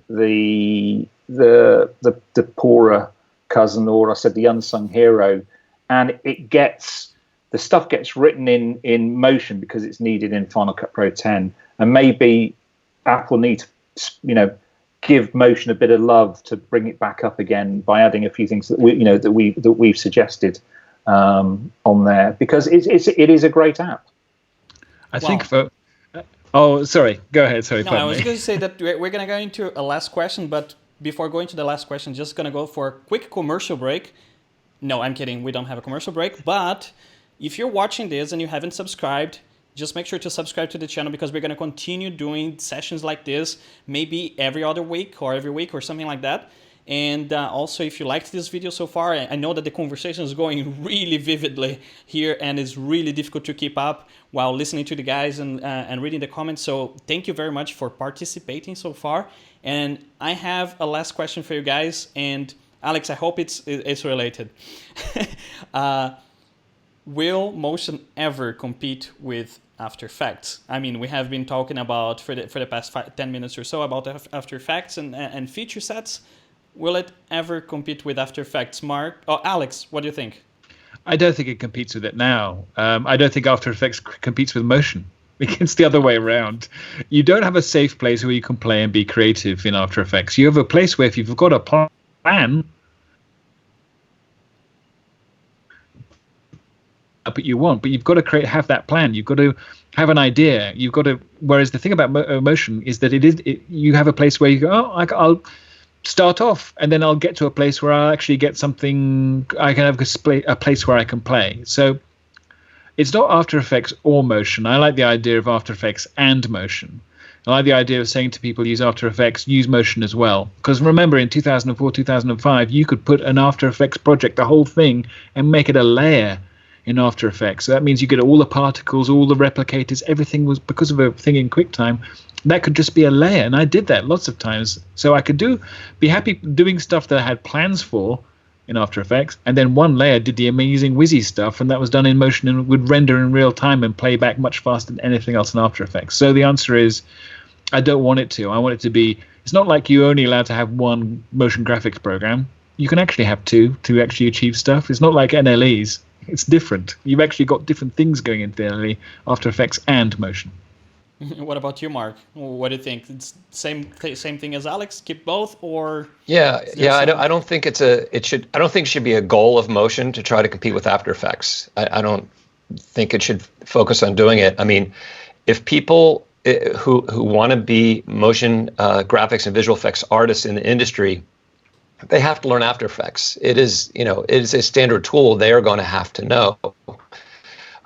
poorer cousin, or I said the unsung hero, and the stuff gets written in Motion because it's needed in Final Cut Pro 10, and maybe Apple need to, give Motion a bit of love to bring it back up again by adding a few things that we've suggested on there, because it is a great app. I think for. Oh, sorry. Go ahead. Sorry. No, I was going to say that we're going to go into a last question, but before going to the last question, just going to go for a quick commercial break. No, I'm kidding. We don't have a commercial break. But if you're watching this and you haven't subscribed, just make sure to subscribe to the channel, because we're going to continue doing sessions like this, maybe every other week or every week or something like that. And also, if you liked this video so far, I know that the conversation is going really vividly here and it's really difficult to keep up while listening to the guys and reading the comments. So thank you very much for participating so far. And I have a last question for you guys. And Alex, I hope it's related. Will Motion ever compete with After Effects? I mean, we have been talking about for the past 10 minutes or so about After Effects and feature sets. Will it ever compete with After Effects? Alex, what do you think? I don't think it competes with it now. I don't think After Effects competes with Motion. It's the other way around. You don't have a safe place where you can play and be creative in After Effects. You have a place where if you've got a plan, but you've got to have that plan. You've got to have an idea. You've got to. Whereas the thing about Motion is that you have a place where you go, I'll start off, and then I'll get to a place where I'll actually get something. I can have a place where I can play. So it's not After Effects or Motion. I like the idea of After Effects and Motion. I like the idea of saying to people, use After Effects, use Motion as well. Because remember, in 2004, 2005, you could put an After Effects project, the whole thing, and make it a layer in After Effects. So that means you get all the particles, all the replicators, everything was because of a thing in QuickTime. That could just be a layer, and I did that lots of times. So I could be happy doing stuff that I had plans for in After Effects, and then one layer did the amazing whizzy stuff, and that was done in Motion and would render in real time and play back much faster than anything else in After Effects. So the answer is, I don't want it to. I want it to be. It's not like you're only allowed to have one motion graphics program. You can actually have two to actually achieve stuff. It's not like NLEs. It's different. You've actually got different things going into NLE, After Effects, and Motion. What about you, Mark? What do you think? It's same thing as Alex. Keep both, or yeah. I don't think I don't think it should be a goal of Motion to try to compete with After Effects. I don't think it should focus on doing it. I mean, if people who want to be motion graphics and visual effects artists in the industry, they have to learn After Effects. It is a standard tool they are going to have to know,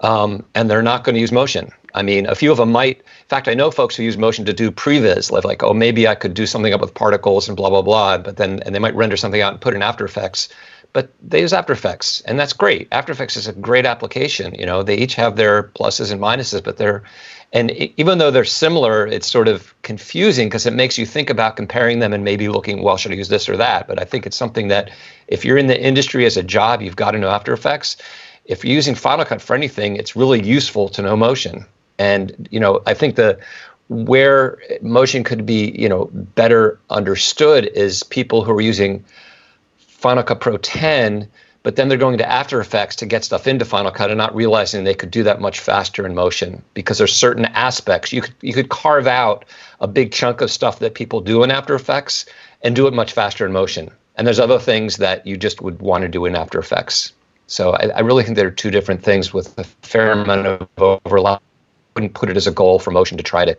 and they're not going to use Motion. I mean, a few of them might. In fact, I know folks who use Motion to do previs, like, oh, maybe I could do something up with particles and blah, blah, blah, and they might render something out and put in After Effects. but they use After Effects, and that's great. After Effects is a great application. They each have their pluses and minuses, but even though they're similar, it's sort of confusing because it makes you think about comparing them and maybe looking, well, should I use this or that? But I think it's something that if you're in the industry as a job, you've got to know After Effects. If you're using Final Cut for anything, it's really useful to know Motion. And, I think where Motion could be, better understood is people who are using Final Cut Pro 10, but then they're going to After Effects to get stuff into Final Cut and not realizing they could do that much faster in Motion, because there's certain aspects. You could carve out a big chunk of stuff that people do in After Effects and do it much faster in Motion. And there's other things that you just would want to do in After Effects. So I really think there are two different things with a fair amount of overlap. I wouldn't put it as a goal for Motion to try to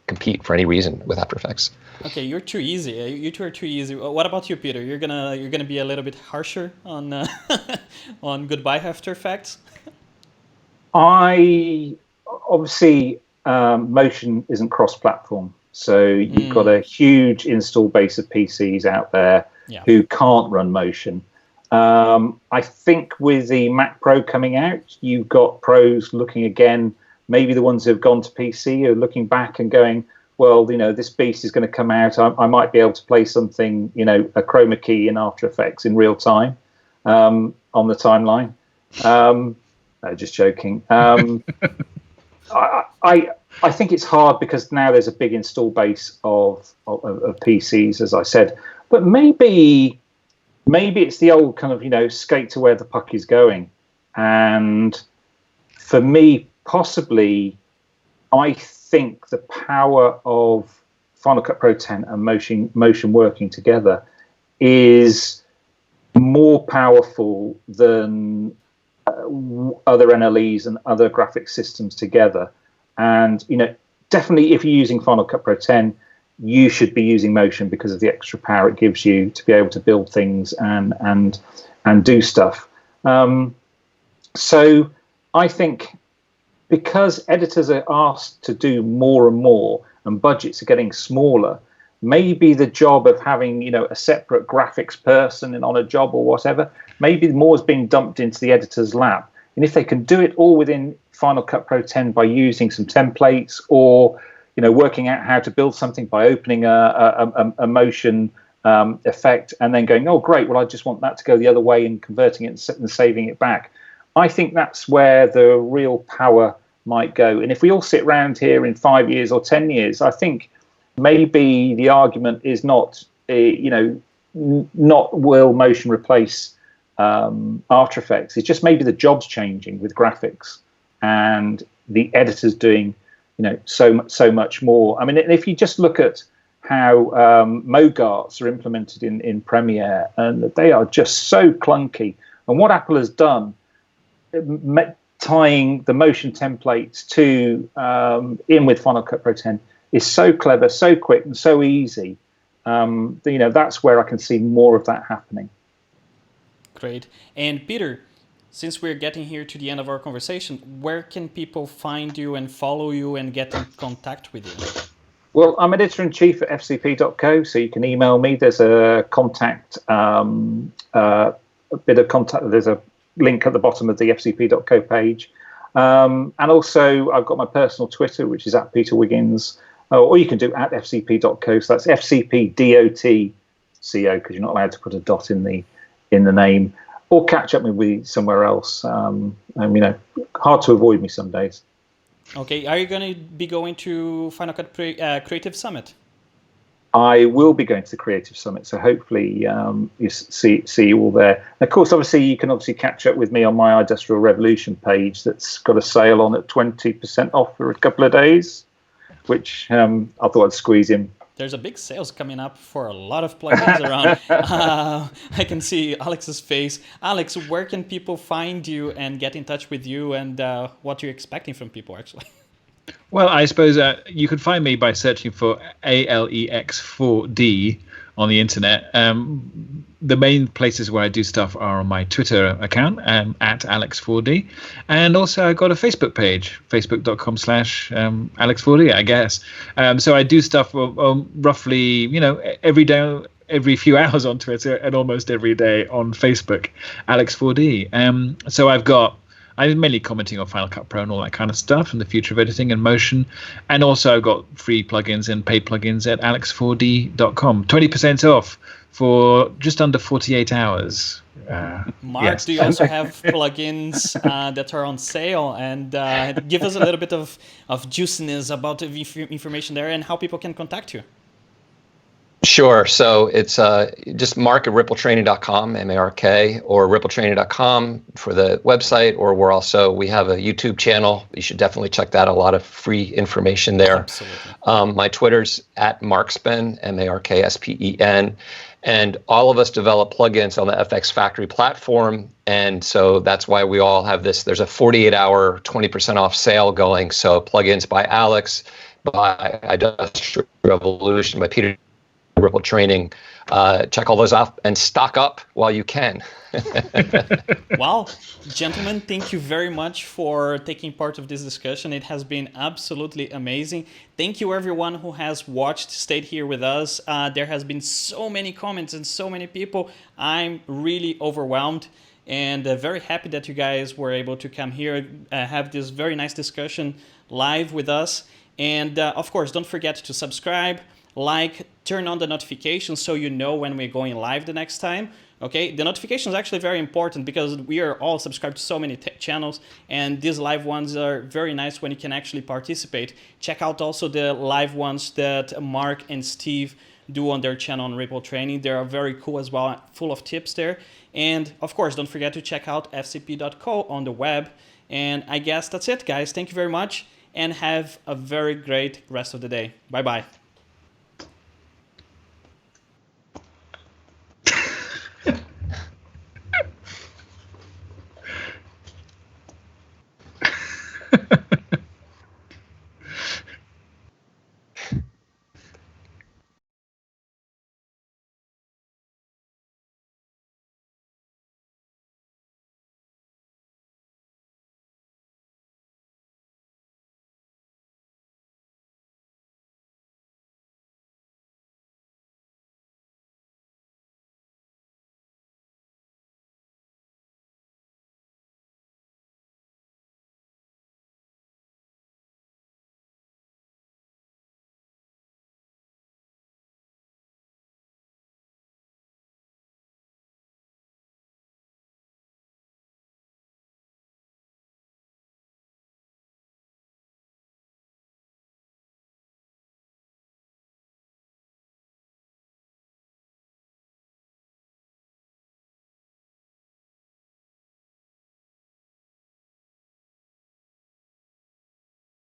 compete for any reason with After Effects. Okay, you're too easy. You two are too easy. What about you, Peter? You're gonna be a little bit harsher on on goodbye After Effects. Obviously Motion isn't cross-platform, so you've got a huge install base of PCs out there who can't run Motion. I think with the Mac Pro coming out, you've got pros looking again. Maybe the ones who have gone to PC are looking back and going, well, this beast is going to come out. I might be able to play something, a chroma key in After Effects in real time on the timeline. No, just joking. I think it's hard because now there's a big install base of PCs, as I said. But maybe it's the old kind of, skate to where the puck is going. And for me, possibly, I think the power of Final Cut Pro 10 and Motion working together is more powerful than other NLEs and other graphics systems together. And, definitely if you're using Final Cut Pro 10, you should be using Motion because of the extra power it gives you to be able to build things and do stuff. So I think because editors are asked to do more and more and budgets are getting smaller, maybe the job of having, a separate graphics person and on a job or whatever, maybe more is being dumped into the editor's lap. And if they can do it all within Final Cut Pro 10 by using some templates or, working out how to build something by opening a motion effect and then going, oh, great, well, I just want that to go the other way and converting it and saving it back. I think that's where the real power might go. And if we all sit around here in 5 years or 10 years, I think maybe the argument is not, not will Motion replace After Effects. It's just maybe the job's changing with graphics and the editors doing, so much more. I mean, if you just look at how Mogarts are implemented in Premiere, and they are just so clunky. And what Apple has done, tying the Motion templates to in with Final Cut Pro 10 is so clever, so quick, and so easy. That's where I can see more of that happening. Great. And Peter, since we're getting here to the end of our conversation, where can people find you and follow you and get in contact with you? Well, I'm editor-in-chief at fcp.co, so you can email me. There's a contact, a bit of contact. There's a link at the bottom of the fcp.co page. And also, I've got my personal Twitter, which is at Peter Wiggins, or you can do at fcp.co. So that's fcp.dotco, because you're not allowed to put a dot in the name, or catch up with me somewhere else. Hard to avoid me some days. Okay, are you going to be going to Final Cut Creative Summit? I will be going to the Creative Summit, so hopefully you see you all there. And of course, you can catch up with me on my Industrial Revolution page that's got a sale on at 20% off for a couple of days, which I thought I'd squeeze in. There's a big sales coming up for a lot of plugins around. I can see Alex's face. Alex, where can people find you and get in touch with you, and what you're expecting from people, actually? Well, I suppose you could find me by searching for ALEX4D on the internet. The main places where I do stuff are on my Twitter account, at Alex4D. And also I've got a Facebook page, facebook.com/Alex4D, I guess. So I do stuff roughly, every day every few hours on Twitter and almost every day on Facebook, Alex4D. So I'm mainly commenting on Final Cut Pro and all that kind of stuff and the future of editing and motion. And also I've got free plugins and paid plugins at alex4d.com. 20% off for just under 48 hours. Mark, yes. do you also have plugins that are on sale? And give us a little bit of juiciness about the information there and how people can contact you. Sure. So it's just mark at rippletraining.com, M-A-R-K, or rippletraining.com for the website, or we have a YouTube channel. You should definitely check that. A lot of free information there. Absolutely. My Twitter's at Markspen, M-A-R-K-S-P-E-N. And all of us develop plugins on the FX Factory platform. And so that's why we all have this. There's a 48-hour, 20% off sale going. So plugins by Alex, by Industrial Revolution, by Peter Ripple Training. Check all those out and stock up while you can. Well, gentlemen, thank you very much for taking part of this discussion. It has been absolutely amazing. Thank you everyone who has watched, stayed here with us. There has been so many comments and so many people. I'm really overwhelmed and very happy that you guys were able to come here, have this very nice discussion live with us. And of course, don't forget to subscribe, like, turn on the notifications so you know when we're going live the next time. Okay, the notification is actually very important because we are all subscribed to so many channels, and these live ones are very nice when you can actually participate. Check out also the live ones that Mark and Steve do on their channel on Ripple Training. They are very cool as well, full of tips there. And of course, don't forget to check out fcp.co on the web. And I guess that's it, guys. Thank you very much and have a very great rest of the day. Bye-bye.